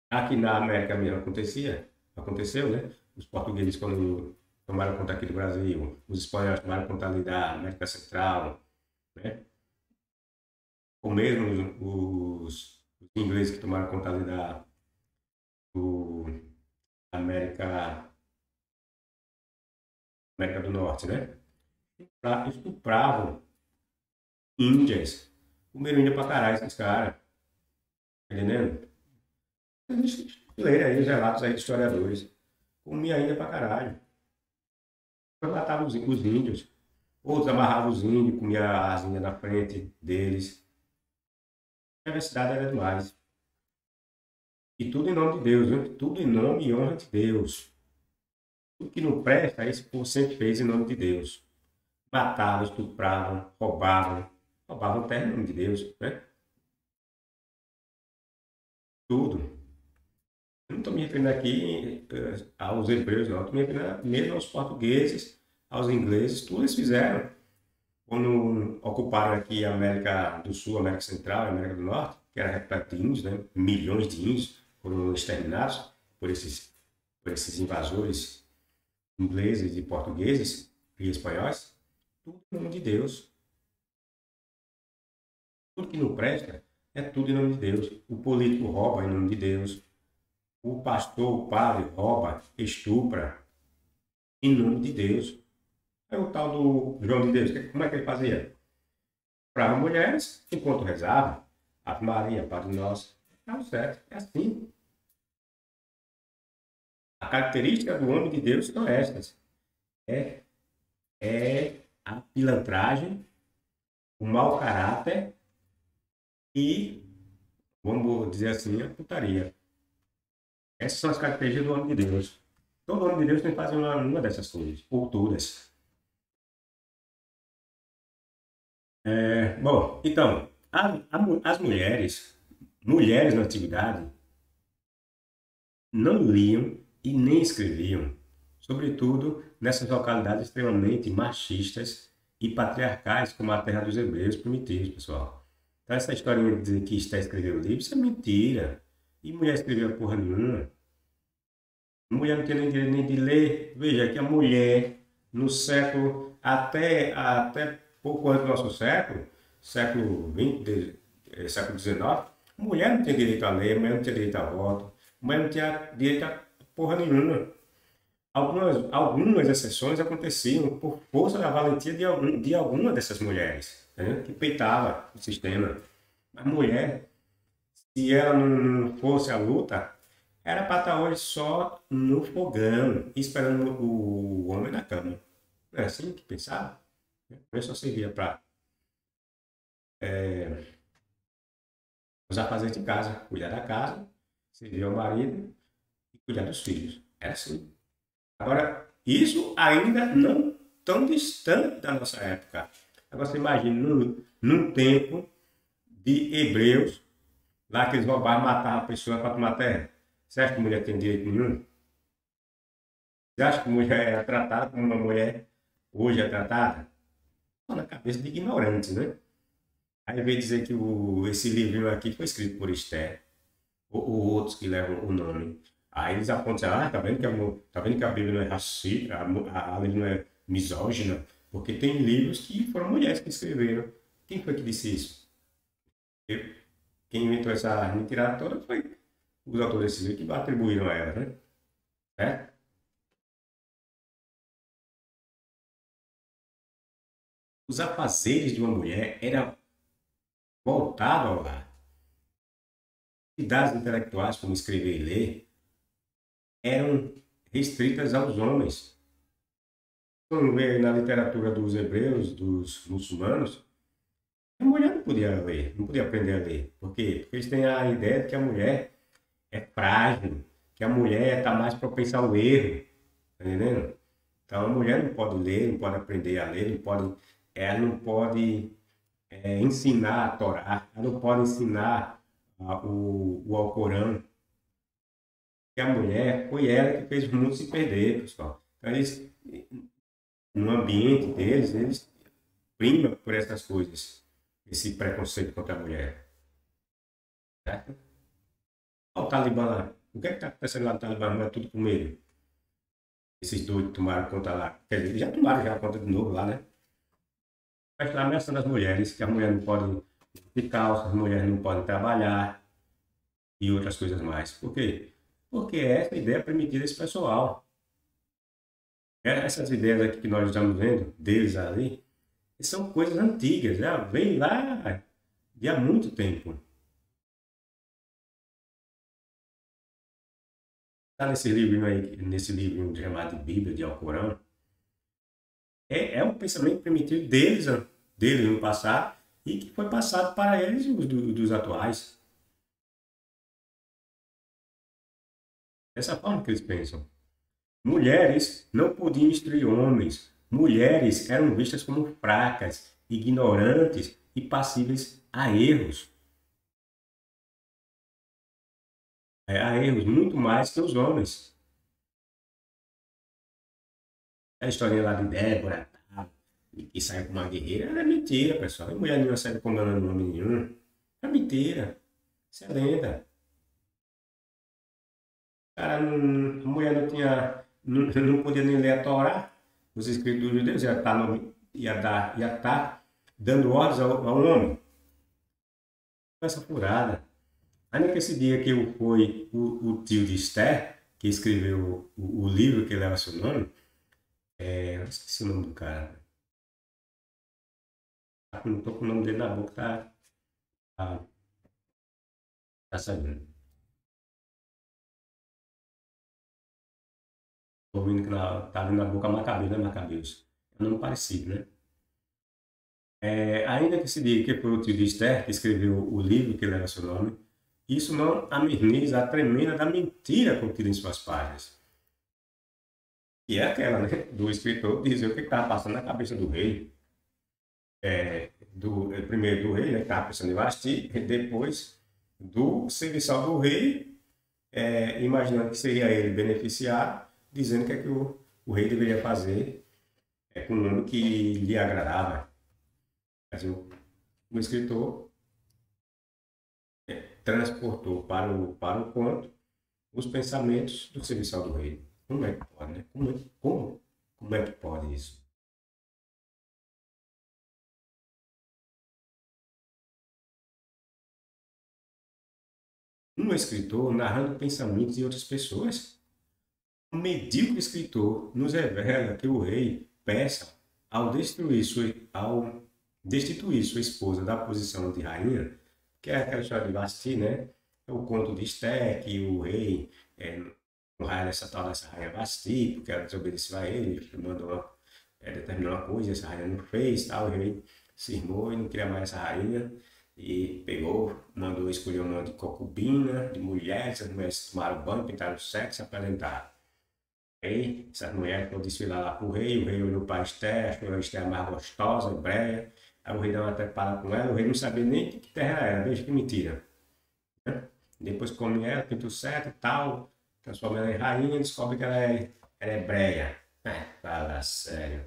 Aqui na América mesmo aconteceu, né? Os portugueses, quando tomaram conta aqui do Brasil, os espanhóis tomaram conta ali da América Central, né? Ou mesmo os ingleses que tomaram conta ali do América, América do Norte, né? Estupravam índias, comeram índia pra caralho esses caras, tá entendendo? Leia aí os relatos aí de historiadores, comia índia pra caralho. Depois matavam os índios. Outros amarravam os índios, comia as índias na frente deles. A universidade era demais. E tudo em nome de Deus, viu? Tudo em nome e honra de Deus. Tudo que não presta, esse povo sempre fez em nome de Deus. matavam, estupravam, roubavam terra em nome de Deus, né? Tudo. Eu não estou me referindo aqui aos hebreus, não. Estou me referindo mesmo aos portugueses, aos ingleses, tudo eles fizeram. Quando ocuparam aqui a América do Sul, América Central, América do Norte, que era repleta de índios, né? Milhões de índios foram exterminados por esses invasores ingleses e portugueses e espanhóis. Tudo em nome de Deus. Tudo que não presta é tudo em nome de Deus. O político rouba em nome de Deus. O pastor, o padre rouba, estupra em nome de Deus. É o tal do João de Deus. Como é que ele fazia? Para mulheres, enquanto rezava, Ave Maria, Padre Nosso. Tá certo, é assim. A característica do homem de Deus são estas. É, é a pilantragem, o mau caráter e, vamos dizer assim, a putaria. Essas são as características do homem de Deus. Todo homem de Deus tem que fazer uma dessas coisas, ou todas. Bom, então, as mulheres na antiguidade, não liam e nem escreviam, sobretudo nessas localidades extremamente machistas e patriarcais, como a terra dos hebreus primitivos, pessoal. Então, essa historinha de dizer que está escrevendo livro, isso é mentira. E mulher escreveu porra nenhuma. A mulher não tinha nem direito nem de ler. Veja que a mulher, no século, até pouco antes do nosso século, século XX, século XIX, a mulher não tinha direito a ler, a mulher não tinha direito a voto, a mulher não tinha direito a porra nenhuma. Algumas exceções aconteciam por força da valentia de alguma dessas mulheres, né, que peitava o sistema. A mulher, se ela não fosse à luta, era para estar hoje só no fogão, esperando o homem na cama. Não é assim que pensava? Eu só servia para os afazeres de casa, cuidar da casa, servir ao marido e cuidar dos filhos. Era assim. Agora, isso ainda não tão distante da nossa época. Agora você imagina, num tempo de hebreus, lá que eles roubavam, matavam pessoas para tomar terra. Você acha que mulher tem direito nenhum? Você acha que mulher é tratada como uma mulher hoje é tratada? Só na cabeça de ignorantes, né? Aí veio dizer que esse livrinho aqui foi escrito por Esther, ou outros que levam o nome. Aí eles apontam, tá vendo tá vendo que a Bíblia não é racista, a Bíblia não é misógina, porque tem livros que foram mulheres que escreveram. Quem foi que disse isso? Eu, quem inventou essa mentirada toda foi os autores desse livro que atribuíram a ela, né? É? Os afazeres de uma mulher eram voltados ao lar. Atividades intelectuais, como escrever e ler, eram restritas aos homens. Quando vê na literatura dos hebreus, dos muçulmanos, a mulher não podia ler, não podia aprender a ler. Por quê? Porque eles têm a ideia de que a mulher é frágil, que a mulher está mais propensa ao erro, tá entendendo? Então a mulher não pode ler, não pode aprender a ler, ela não pode ensinar a Torá, ela não pode ensinar o Alcorão. Que a mulher foi ela que fez o mundo se perder, pessoal. Então eles, no ambiente deles, eles primam por essas coisas, esse preconceito contra a mulher. Certo? Olha o Talibã lá. O que é que está acontecendo lá no Talibã? Não é tudo com medo. Esses doidos tomaram conta lá. Quer dizer, já tomaram já conta de novo lá, né? Mas está ameaçando as mulheres, que a mulher não pode de calça, as mulheres não podem trabalhar e outras coisas mais. Por quê? Porque essa é a ideia primitiva desse pessoal. Essas ideias aqui que nós estamos vendo, deles ali, são coisas antigas, já vem lá de há muito tempo. Está nesse livro aí, nesse livro chamado de Bíblia, de Alcorão, é um pensamento primitivo deles no passado e que foi passado para eles dos atuais. Dessa forma que eles pensam. Mulheres não podiam instruir homens. mulheres eram vistas como fracas, ignorantes e passíveis a erros. A erros muito mais que os homens. A historinha lá de Débora, tá? Que saiu com uma guerreira, é mentira, pessoal. A mulher nenhuma saiu comandando homem nenhum. É mentira. Isso é lenda. Cara, a mulher não tinha, não podia nem ler a Torá. Os escritos de Deus ia tá dando ordens ao homem. Essa furada. Ainda que esse dia que foi o tio de Esther, que escreveu o livro que leva seu nome, eu esqueci o nome do cara. Não tô com o nome dele na boca, tá, tá sabendo. Tô ouvindo que tá vindo na boca Macabeus, né, Macabeus? É um nome parecido, né? Ainda que se diga que foi o tio de Esther que escreveu o livro que leva seu nome, isso não ameniza a tremenda da mentira contida em suas páginas. E é aquela, né, do escritor dizer o que estava passando na cabeça do rei. Primeiro do rei, né, que estava pensando em Vasti, e depois do serviçal do rei, imaginando que seria ele beneficiado, dizendo o que é que o rei deveria fazer com o nome que lhe agradava. Mas o escritor transportou para o conto os pensamentos do serviçal do rei. Como é que pode, né? Como é que pode isso? Um escritor narrando pensamentos de outras pessoas. Um medíocre escritor nos revela que o rei persa, ao destituir sua esposa da posição de rainha, que é aquela história de Vasti, né? É o conto de Esté, que o rei no raio dessa tal dessa rainha Vasti, porque ela desobedeceu a ele, mandou determinou uma coisa, essa rainha não fez, tal, o rei cismou e não queria mais essa rainha, e pegou, mandou escolher um monte de concubina, de mulheres, as mulheres tomaram banho, pintaram o sexo e se apresentaram. Aí, essas mulheres foram desfilar lá pro rei, o rei olhou para a Esté, achou a Esté mais gostosa, breia, aí o rei deu uma trepada com ela, o rei não sabia nem de que terra era, veja que mentira. Né? Depois come ela, pinta o sexo e tal, transforma ela em rainha e descobre que ela é breia. Fala sério.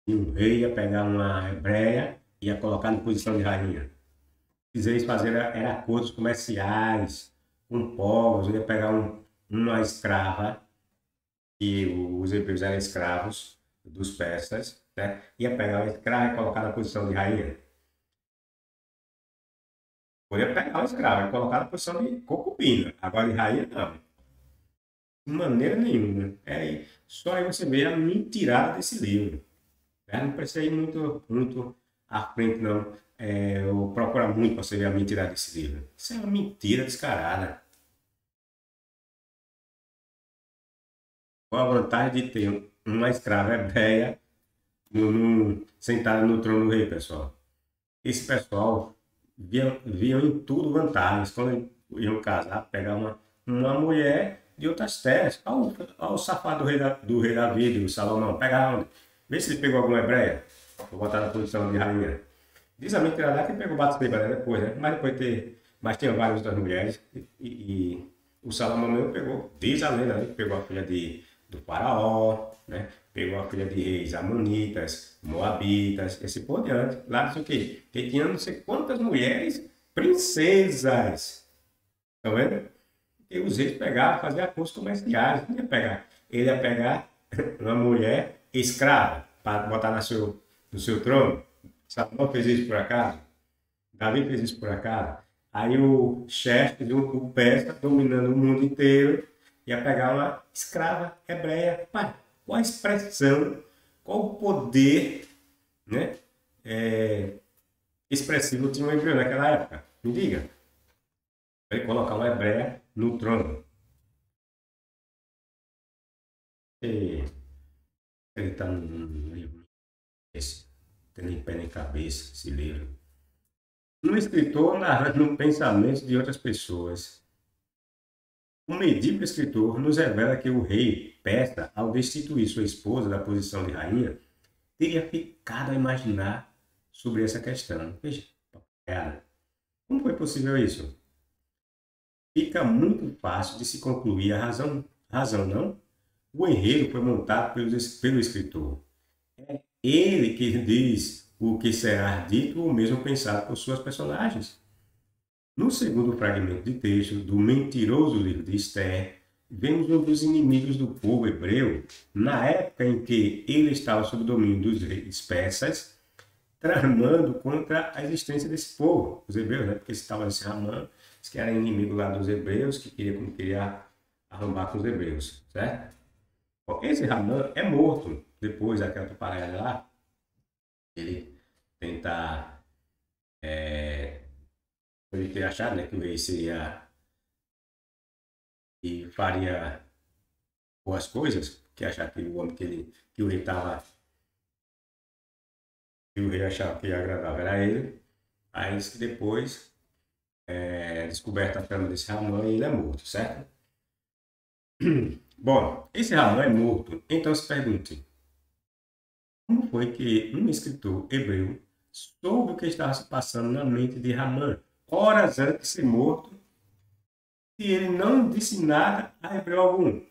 E o rei ia pegar uma hebreia e ia colocar na posição de rainha. Fizeram fazer era acordos comerciais com povos, ia pegar uma escrava, que os hebreus eram escravos dos persas, né? Ia pegar uma escrava e colocar na posição de rainha. Podia pegar uma escrava e colocar na posição de concubina, agora de rainha não. De maneira nenhuma. Só aí você vê a mentirada desse livro. Não precisa ir muito à frente, não. Ou procurar muito para você ver a mentira desse livro. Isso é uma mentira descarada. Qual a vantagem de ter uma escrava hebreia sentada no trono do rei, pessoal? Esse pessoal viam em tudo vantagens. Quando iam casar, pegar uma mulher de outras terras. Olha o safado do rei Davi, do Salomão. Pegar onde? Vê se ele pegou alguma hebreia. Vou botar na posição de rainha. Diz a mentira lá que pegou Batseba, né? Depois, né? Mas tinha várias outras mulheres. E o Salomão mesmo pegou. Diz a lenda, né? Que pegou a filha do faraó, né? Pegou a filha de reis amonitas, moabitas, esse por diante. Lá diz o quê? Que tinha não sei quantas mulheres princesas. Tá vendo? E os reis pegavam, faziam acordos comerciais. Ele ia pegar uma mulher escrava para botar no seu trono. Salomão fez isso por acaso? Davi fez isso por acaso? Aí o chefe do Persa, dominando o mundo inteiro, ia pegar uma escrava hebreia. Pai, qual a expressão, qual o poder, né, expressivo tinha um hebreu naquela época? Me diga. Ele colocar uma hebreia no trono. E ele está num livro esse, tem nem pé nem cabeça esse livro. Um escritor narrando pensamentos de outras pessoas. O medíocre escritor nos revela que o rei Persa, ao destituir sua esposa da posição de rainha, teria ficado a imaginar sobre essa questão. Veja, cara, como foi possível isso? Fica muito fácil de se concluir a razão não? O enredo foi montado pelo escritor. É ele que diz o que será dito ou mesmo pensado por suas personagens. No segundo fragmento de texto do mentiroso livro de Esther, vemos um dos inimigos do povo hebreu, na época em que ele estava sob o domínio dos reis persas, tramando contra a existência desse povo, os hebreus, né? Porque estava esse Ramã, que era inimigo lá dos hebreus, que queria arrombar com os hebreus, certo? Bom, esse Ramã é morto depois daquela parada lá. Ele tenta, ele ter achado, né, que o rei seria e faria boas coisas, que achar que o homem que o rei estava, que o rei achava que agradava era ele. Aí diz que depois é descoberta a trama desse Ramã e ele é morto, certo? Bom, esse Ramã é morto, então se pergunte, como foi que um escritor hebreu soube o que estava se passando na mente de Ramã horas antes de ser morto, e ele não disse nada a hebreu algum?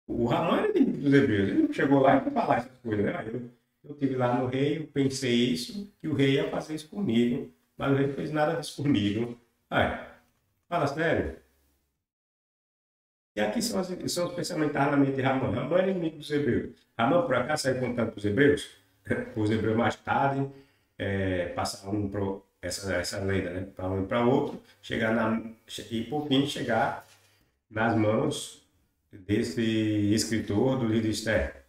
O Ramã era inimigo dos hebreus, ele não chegou lá e foi falar essas coisas, né? Eu estive lá no rei, eu pensei isso, que o rei ia fazer isso comigo, mas o rei não fez nada disso comigo. Ai, fala sério. E aqui são os pensamentos da mente de Ramã. Ramã era inimigo dos hebreus. Ramã, por acaso, saiu contando para os hebreus? Os hebreus mais tarde passaram essa lenda, né? Para um e para outro, e por fim chegar nas mãos desse escritor do livro de Esther.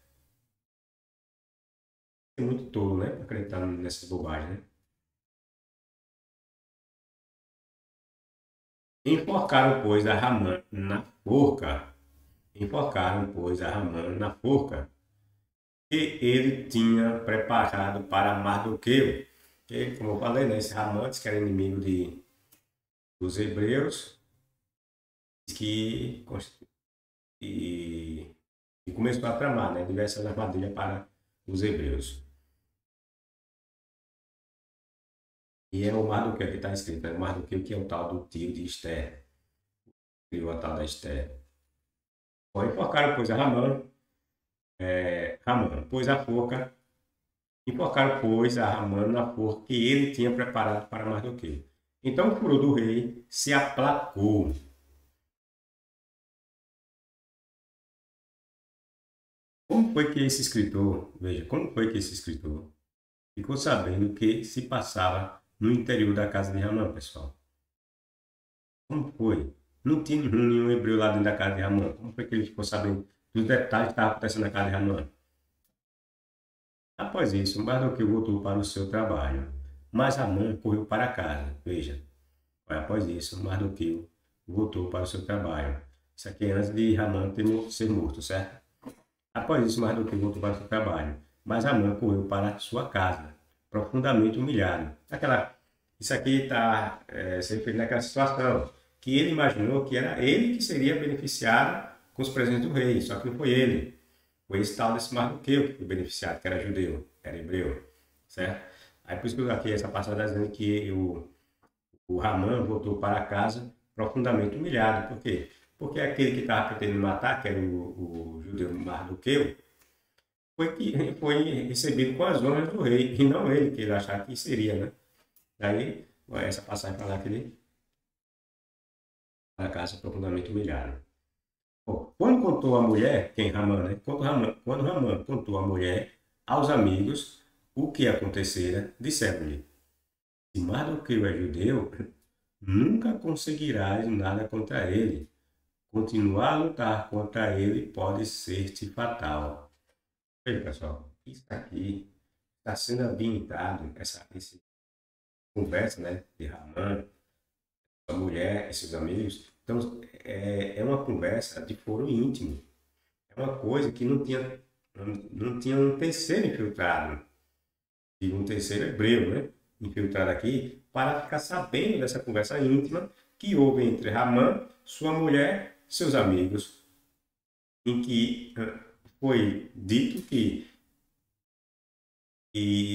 É muito tolo, né? Acreditar nessas bobagens, né? Enforcaram, pois, a Ramã na forca. Enforcaram, pois, a Ramã na forca que ele tinha preparado para Mardoqueu. Que, como eu falei, né, esse Ramã, que era inimigo dos hebreus, que, e, e começou a tramar, né, diversas armadilhas para os hebreus. E é o Mardoqueu que está escrito, né? O Mardoqueu que é o tal do tio de Esther, criou a tal da Esther. Bom, enforcaram, pois, a Ramã, pôs a forca. Enforcaram, pois, a Ramã na forca que ele tinha preparado para Mardoqueu. Então o furor do rei se aplacou. Como foi que esse escritor, veja, como foi que esse escritor ficou sabendo o que se passava no interior da casa de Ramã, pessoal? Como foi? Não tinha nenhum hebreu lá dentro da casa de Ramã. Como foi que ele ficou sabendo dos detalhes que estavam acontecendo na casa de Ramã? Após isso, Mardoqueu voltou para o seu trabalho, mas Ramã correu para casa. Veja, após isso, Mardoqueu voltou para o seu trabalho. Isso aqui é antes de Ramã ser morto, certo? Após isso, Mardoqueu voltou para o seu trabalho, mas Ramã correu para sua casa, profundamente humilhado. Isso aqui está se referindo àquela situação que ele imaginou que era ele que seria beneficiado com os presentes do rei, só que não foi ele. Foi esse tal desse Mardoqueu que foi beneficiado, que era judeu, era hebreu, certo? Aí por isso que aqui essa passagem está dizendo que o Ramã voltou para casa profundamente humilhado. Por quê? Porque aquele que estava pretendendo matar, que era o judeu Mardoqueu, foi recebido com as honras do rei, e não ele, que ele achava que seria, né? Daí, essa passagem para lá que ele para casa profundamente humilhado. Bom, quando contou a mulher, quem Ramã, né? Quando Ramã contou à mulher, aos amigos, o que acontecera, disseram-lhe: se Mardoqueu é judeu, nunca conseguirás nada contra ele. Continuar a lutar contra ele pode ser-te fatal. Veja, pessoal, isso aqui está sendo ambientado, essa conversa, né, de Ramã, a mulher e seus amigos. Então, é uma conversa de foro íntimo. É uma coisa que não tinha um terceiro infiltrado, e um terceiro hebreu, né, infiltrado aqui, para ficar sabendo dessa conversa íntima que houve entre Ramã, sua mulher, seus amigos, em que foi dito que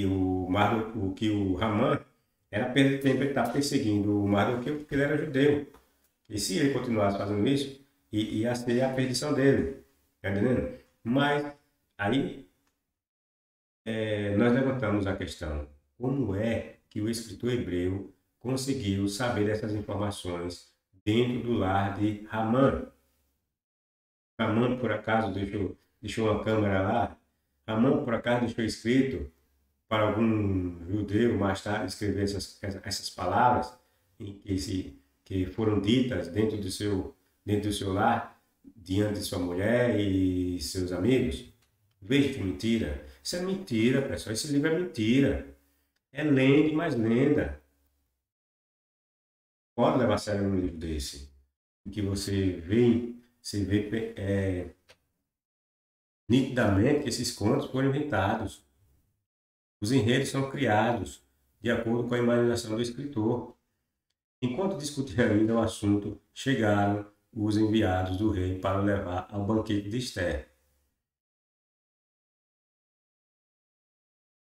o Ramã era perder tempo, ele estava perseguindo o Mardoqueu porque ele era judeu. E se ele continuasse fazendo isso, ia ser a perdição dele. Tá entendendo? Mas aí nós levantamos a questão: como é que o escritor hebreu conseguiu saber dessas informações dentro do lar de Ramã? Ramã, por acaso, deixou uma câmera lá? Ramã, por acaso, deixou escrito para algum judeu mais tarde escrever essas palavras que foram ditas dentro do seu lar, diante de sua mulher e seus amigos? Veja que mentira. Isso é mentira, pessoal. Esse livro é mentira. É lenda e mais lenda. Pode levar a sério um livro desse, em que você vê nitidamente que esses contos foram inventados. Os enredos são criados de acordo com a imaginação do escritor. Enquanto discutiam ainda o assunto, chegaram os enviados do rei para o levar ao banquete de Esther.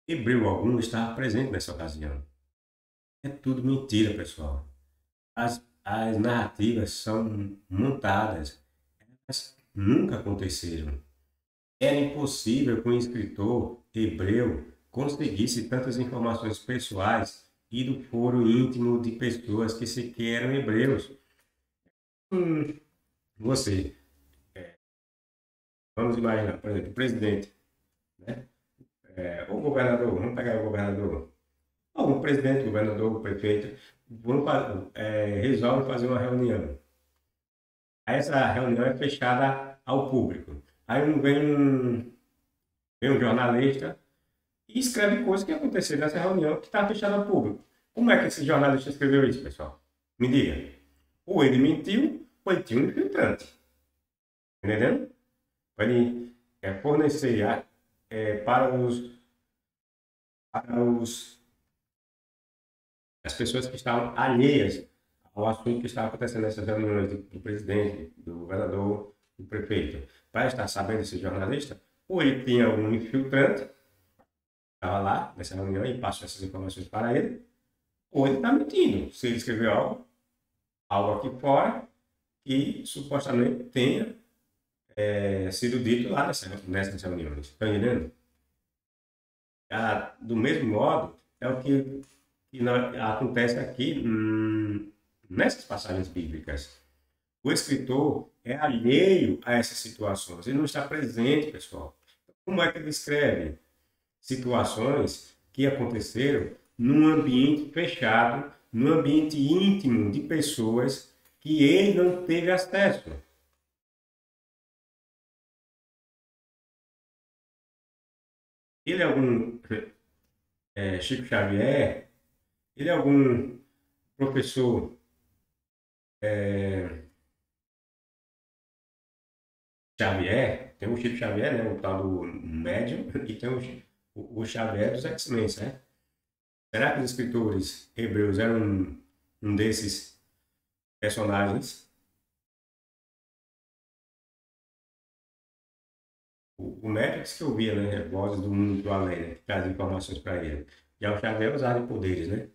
Hebreu algum estava presente nessa ocasião. É tudo mentira, pessoal. As narrativas são montadas. Elas nunca aconteceram. Era impossível que um escritor hebreu conseguisse tantas informações pessoais e do foro íntimo de pessoas que sequer eram hebreus. Você, vamos imaginar, por exemplo, o presidente, né? O governador, vamos pegar o governador. O presidente, o governador, o prefeito, resolve fazer uma reunião. Aí essa reunião é fechada ao público. Aí vem um jornalista e escreve coisas que aconteceram nessa reunião que está fechada ao público. Como é que esse jornalista escreveu isso, pessoal? Me diga. Ou ele mentiu, ou ele tinha um infiltrante. Entendendo? Para ele fornecer para as pessoas que estavam alheias ao assunto que estava acontecendo nessas reuniões do presidente, do governador, do prefeito. Para estar sabendo esse jornalista, ou ele tinha um infiltrante, estava lá nessa reunião e passou essas informações para ele, ou ele está mentindo. Se ele escreveu algo aqui fora que supostamente tenha sido dito lá nessas reuniões. Está entendendo? Do mesmo modo, é o que acontece aqui nessas passagens bíblicas. O escritor é alheio a essas situações. Ele não está presente, pessoal. Como é que ele escreve? Situações que aconteceram num ambiente fechado, num ambiente íntimo de pessoas que ele não teve acesso. Ele é algum Chico Xavier? Ele é algum professor Xavier? Tem o Chico Xavier, né? O tal do médium, e tem o Xavier dos X-Men, certo? Será que os escritores hebreus eram um desses personagens? O médium disse que ouvia, né? Vozes do mundo do além, né? Que trazia informações para ele. Já o Xavier usava de poderes, né?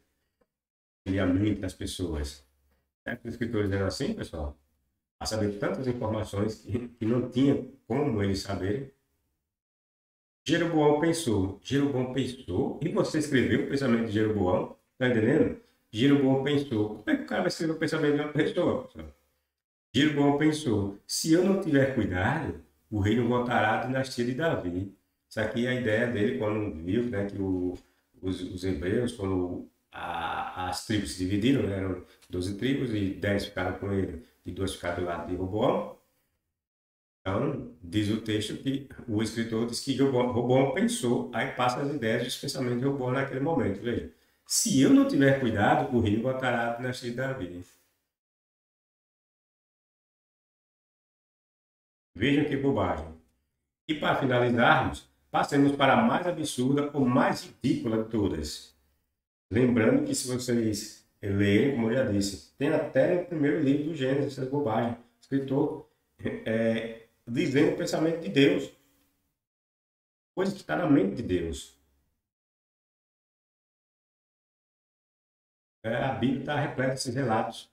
Ele a mente das pessoas. Será que os escritores eram assim, pessoal? A saber tantas informações que não tinha como eles saberem. Jeroboão pensou. Jeroboão pensou? E você escreveu o pensamento de Jeroboão? Tá entendendo? Jeroboão pensou. Como é que o cara vai escrever o pensamento de uma pessoa, pessoal? Jeroboão pensou: se eu não tiver cuidado, o reino voltará à dinastia de Davi. Isso aqui é a ideia dele quando viu, né, que os hebreus, quando as tribos se dividiram, né, eram 12 tribos e 10 ficaram com ele e 2 ficaram do lado de Roboão. Então, diz o texto que o escritor diz que Roboão pensou, aí passa as ideias e os pensamentos de Roboão naquele momento. Veja, se eu não tiver cuidado, o reino voltará à dinastia de Davi. Vejam que bobagem. E para finalizarmos, passemos para a mais absurda ou mais ridícula de todas. Lembrando que se vocês lerem, como eu já disse. Tem até no primeiro livro do Gênesis, essas bobagens. Escritor dizendo o pensamento de Deus. Coisa que está na mente de Deus. A Bíblia está repleta desses relatos.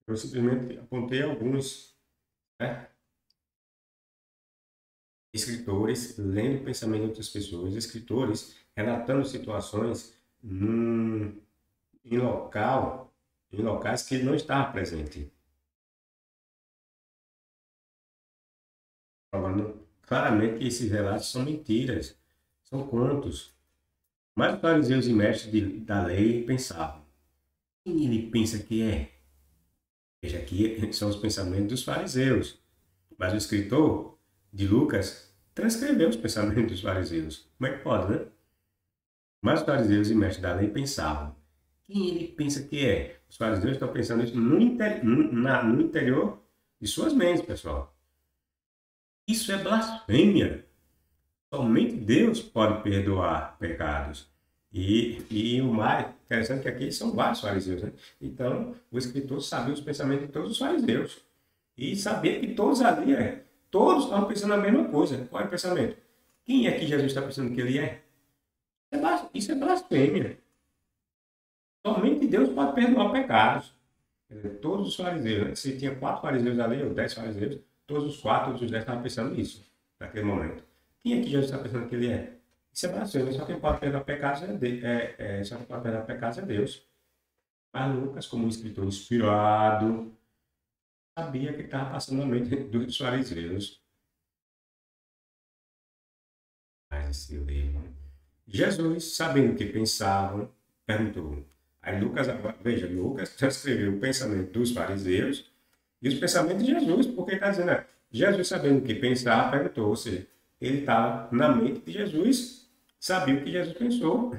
Eu simplesmente apontei alguns, né? Escritores lendo o pensamento de outras pessoas, escritores relatando situações em em locais que ele não estava presente. Provando claramente que esses relatos são mentiras, são contos. Mas os fariseus e mestres da lei pensavam: quem ele pensa que é? Veja, aqui são os pensamentos dos fariseus. Mas o escritor de Lucas transcreveu os pensamentos dos fariseus. Como é que pode, né? Mas os fariseus e mestres da lei pensavam: quem ele pensa que é? Os fariseus estão pensando isso no interior de suas mentes, pessoal. Isso é blasfêmia. Somente Deus pode perdoar pecados. E o mais interessante é que aqui são vários fariseus, né? Então, o escritor sabia os pensamentos de todos os fariseus. E sabia que todos ali, todos estavam pensando a mesma coisa. Qual é o pensamento? Quem é que Jesus está pensando que ele é? Isso é blasfêmia. Somente Deus pode perdoar pecados. Quer dizer, todos os fariseus, né? Se tinha 4 fariseus ali, ou 10 fariseus, todos os 10 estavam pensando nisso, naquele momento. Quem é que Jesus está pensando que ele é? Isso é blasfêmia, só quem pode perdoar pecados só quem pode perdoar pecados é Deus. Mas Lucas, como um escritor inspirado, sabia que estava passando na mente dos fariseus. Mas esse livro. Jesus, sabendo o que pensavam, perguntou. Aí Lucas, veja, Lucas transcreveu o pensamento dos fariseus e os pensamentos de Jesus, porque ele está dizendo, Jesus sabendo o que pensava, perguntou, ou seja, ele estava na mente de Jesus, sabia o que Jesus pensou.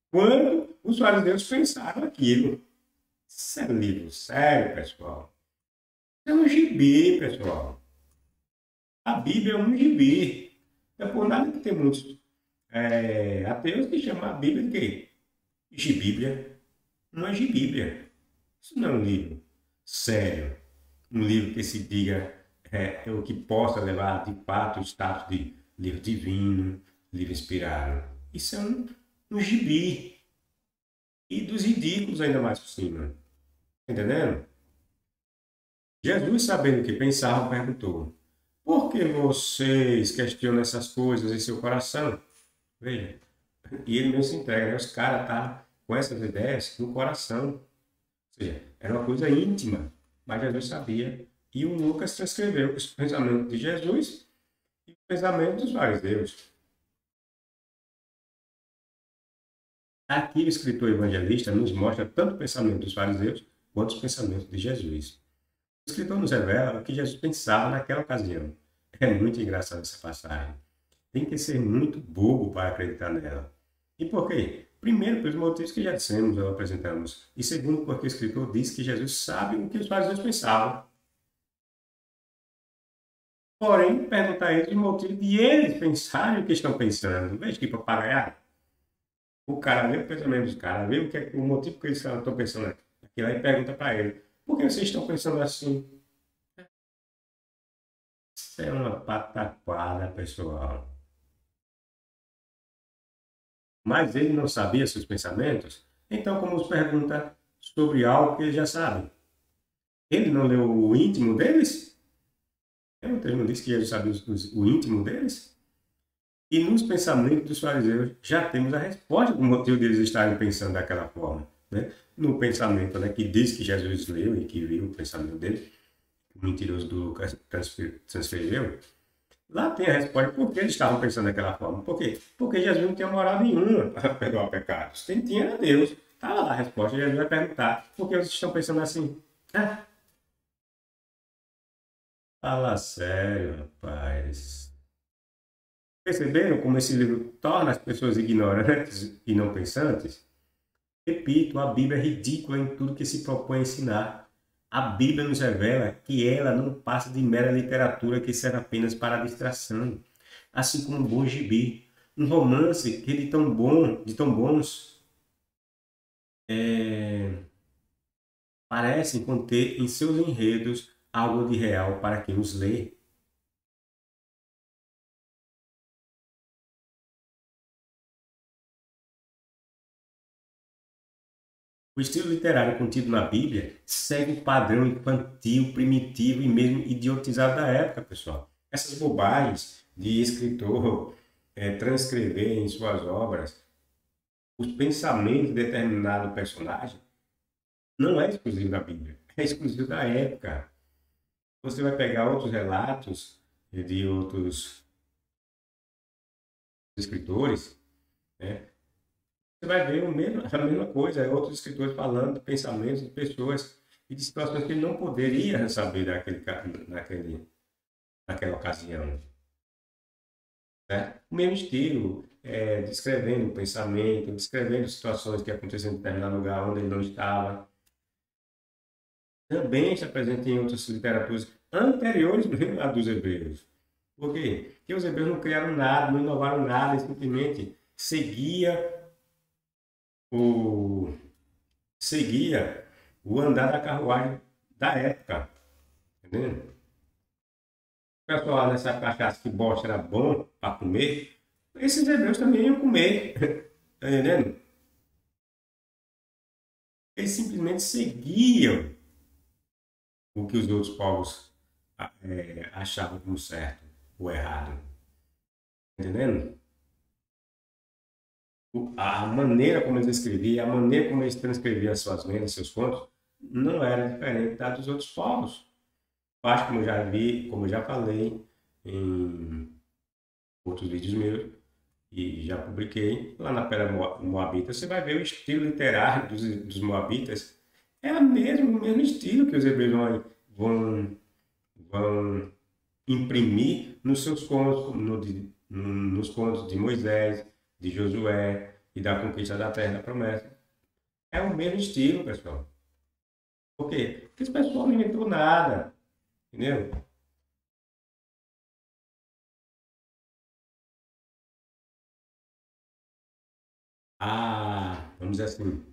Quando os fariseus pensaram aquilo. Isso é um livro sério, pessoal. Isso é um gibi, pessoal. A Bíblia é um gibi. É por nada que tem muitos ateus que chamam a Bíblia de quê? Gibíblia. Não é gibíblia. Isso não é um livro sério. Um livro que se diga o que possa levar de fato o status de livro divino, livro inspirado. Isso é um gibi. E dos ridículos ainda mais por cima. Entendendo? Jesus, sabendo o que pensavam, perguntou: por que vocês questionam essas coisas em seu coração? Veja, e ele não se entrega, né? Os caras estão com essas ideias no coração. Ou seja, era uma coisa íntima, mas Jesus sabia. E o Lucas transcreveu os pensamentos de Jesus e os pensamentos dos fariseus. Aqui o escritor evangelista nos mostra tanto o pensamento dos fariseus quanto os pensamentos de Jesus. O escritor nos revela o que Jesus pensava naquela ocasião. É muito engraçado essa passagem. Tem que ser muito bobo para acreditar nela. E por quê? Primeiro, pelos motivos que já dissemos ou apresentamos. E segundo, porque o escritor diz que Jesus sabe o que os fariseus pensavam. Porém, perguntar a eles o motivo de eles pensarem o que estão pensando. Veja que papagaio. O cara vê o pensamento dos caras, vê o motivo que eles estão pensando aquilo aí, pergunta para ele: por que vocês estão pensando assim? Isso é uma pataquada, pessoal. Mas ele não sabia seus pensamentos, então como os pergunta sobre algo que ele já sabe? Ele não leu o íntimo deles? O texto não disse que Jesus sabia o íntimo deles? E nos pensamentos dos fariseus já temos a resposta do motivo deles estarem pensando daquela forma. Né? No pensamento, né, que diz que Jesus leu e que viu o pensamento dele, o mentiroso do Lucas transcreveu, lá tem a resposta por que eles estavam pensando daquela forma. Por quê? Porque Jesus não tinha moral nenhuma para perdoar pecados. Quem tinha era Deus. Estava lá a resposta. Jesus vai perguntar: por que vocês estão pensando assim? Fala sério, rapaz. Perceberam como esse livro torna as pessoas ignorantes e não pensantes? Repito, a Bíblia é ridícula em tudo que se propõe a ensinar. A Bíblia nos revela que ela não passa de mera literatura que serve apenas para distração, assim como um bom gibi, um romance que de tão bons parecem conter em seus enredos algo de real para quem os lê. O estilo literário contido na Bíblia segue o padrão infantil, primitivo e mesmo idiotizado da época, pessoal. Essas bobagens de escritor transcrever em suas obras os pensamentos de determinado personagem não é exclusivo da Bíblia, é exclusivo da época. Você vai pegar outros relatos de outros escritores, né? Você vai ver a mesma coisa, outros escritores falando de pensamentos de pessoas e de situações que ele não poderia saber naquela ocasião. Né? O mesmo estilo, descrevendo o pensamento, descrevendo situações que aconteceram em determinado lugar onde ele não estava. Também está presente em outras literaturas anteriores mesmo à dos hebreus. Por quê? Porque os hebreus não criaram nada, não inovaram nada, eles simplesmente o, seguia o andar da carruagem da época. Entendeu? O pessoal nessa cachaça que bosta era bom para comer, esses hebreus também iam comer. Tá entendendo? Eles simplesmente seguiam o que os outros povos achavam como certo ou errado. Tá entendendo? A maneira como eles escreviam, a maneira como eles transcreviam as suas lendas, seus contos, não era diferente da dos outros povos. Acho, como eu já vi, como eu já falei em outros vídeos meus, e já publiquei, lá na Pedra Moabita, você vai ver o estilo literário dos Moabitas. É o mesmo estilo que os hebreus vão, vão imprimir nos seus contos, nos contos de Moisés, de Josué e da conquista da terra da promessa. É o mesmo estilo, pessoal. Por quê? Porque esse pessoal não inventou nada, entendeu? Vamos dizer assim,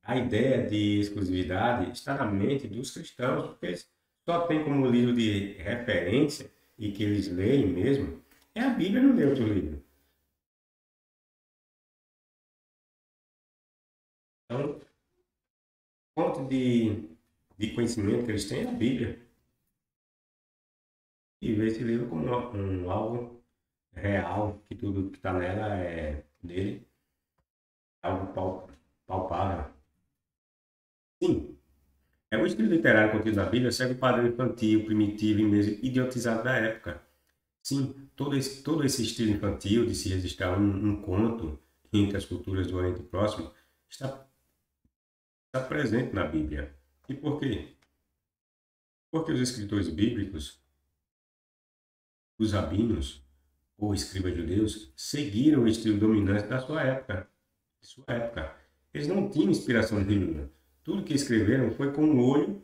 a ideia de exclusividade está na mente dos cristãos, porque eles só tem como livro de referência e que eles leem mesmo, é a Bíblia, não lê outro livro. Então, fonte de conhecimento que eles têm é a Bíblia. E ver esse livro como algo real, que tudo que está nela é dele, algo palpável. Sim, o estilo literário contido na Bíblia segue o padrão infantil, primitivo e mesmo idiotizado da época. Sim, todo esse estilo infantil de se registrar um conto entre as culturas do Oriente Próximo está presente na Bíblia. E por quê? Porque os escritores bíblicos, os rabinos ou escribas judeus, seguiram o estilo dominante da sua época. De sua época. Eles não tinham inspiração nenhuma. Tudo que escreveram foi com o olho,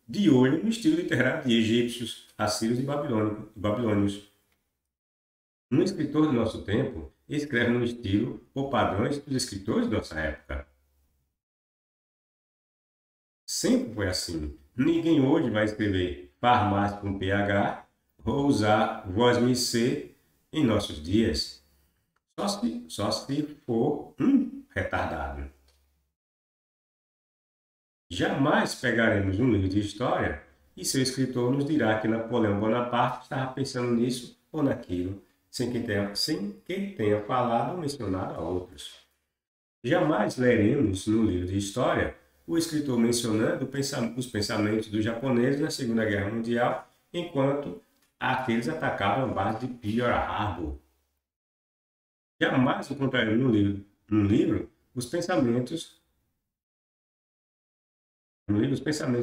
de olho no estilo literário de egípcios, assírios e babilônios. Um escritor do nosso tempo escreve no estilo ou padrões dos escritores da nossa época. Sempre foi assim. Ninguém hoje vai escrever farmácia com PH ou usar voz C em nossos dias. Só se for um retardado. Jamais pegaremos um livro de história e seu escritor nos dirá que Napoleão Bonaparte estava pensando nisso ou naquilo, sem que tenha falado ou mencionado a outros. Jamais leremos no livro de história o escritor mencionando os pensamentos dos japoneses na Segunda Guerra Mundial, enquanto aqueles atacavam a base de Pearl Harbor. Jamais encontraremos no livro os pensamentos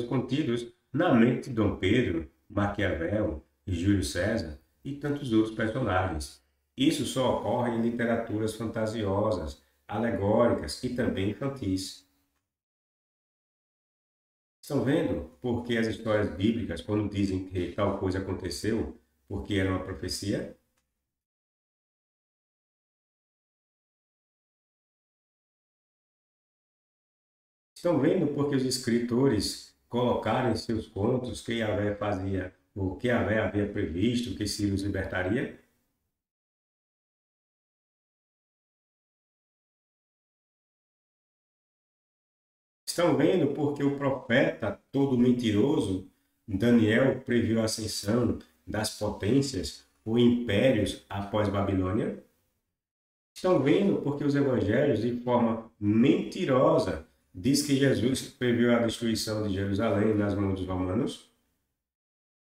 contidos na mente de Dom Pedro, Maquiavel, Júlio César e tantos outros personagens. Isso só ocorre em literaturas fantasiosas, alegóricas e também infantis. Estão vendo por que as histórias bíblicas, quando dizem que tal coisa aconteceu, porque era uma profecia? Estão vendo porque os escritores colocaram em seus contos que Yahvé fazia, o que Yahvé havia previsto que Ciro os libertaria? Estão vendo porque o profeta todo mentiroso, Daniel, previu a ascensão das potências ou impérios após Babilônia? Estão vendo porque os evangelhos, de forma mentirosa, diz que Jesus previu a destruição de Jerusalém nas mãos dos romanos?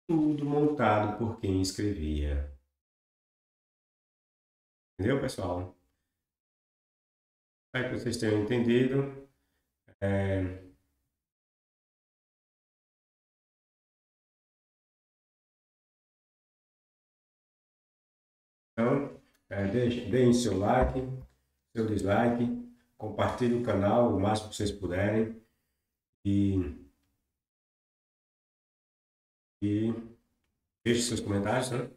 Tudo montado por quem escrevia. Entendeu, pessoal? Espero que vocês tenham entendido. Então, deem seu like, seu dislike, compartilhe o canal o máximo que vocês puderem e, e deixe seus comentários, né?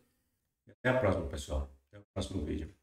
Até a próxima, pessoal. Até o próximo vídeo.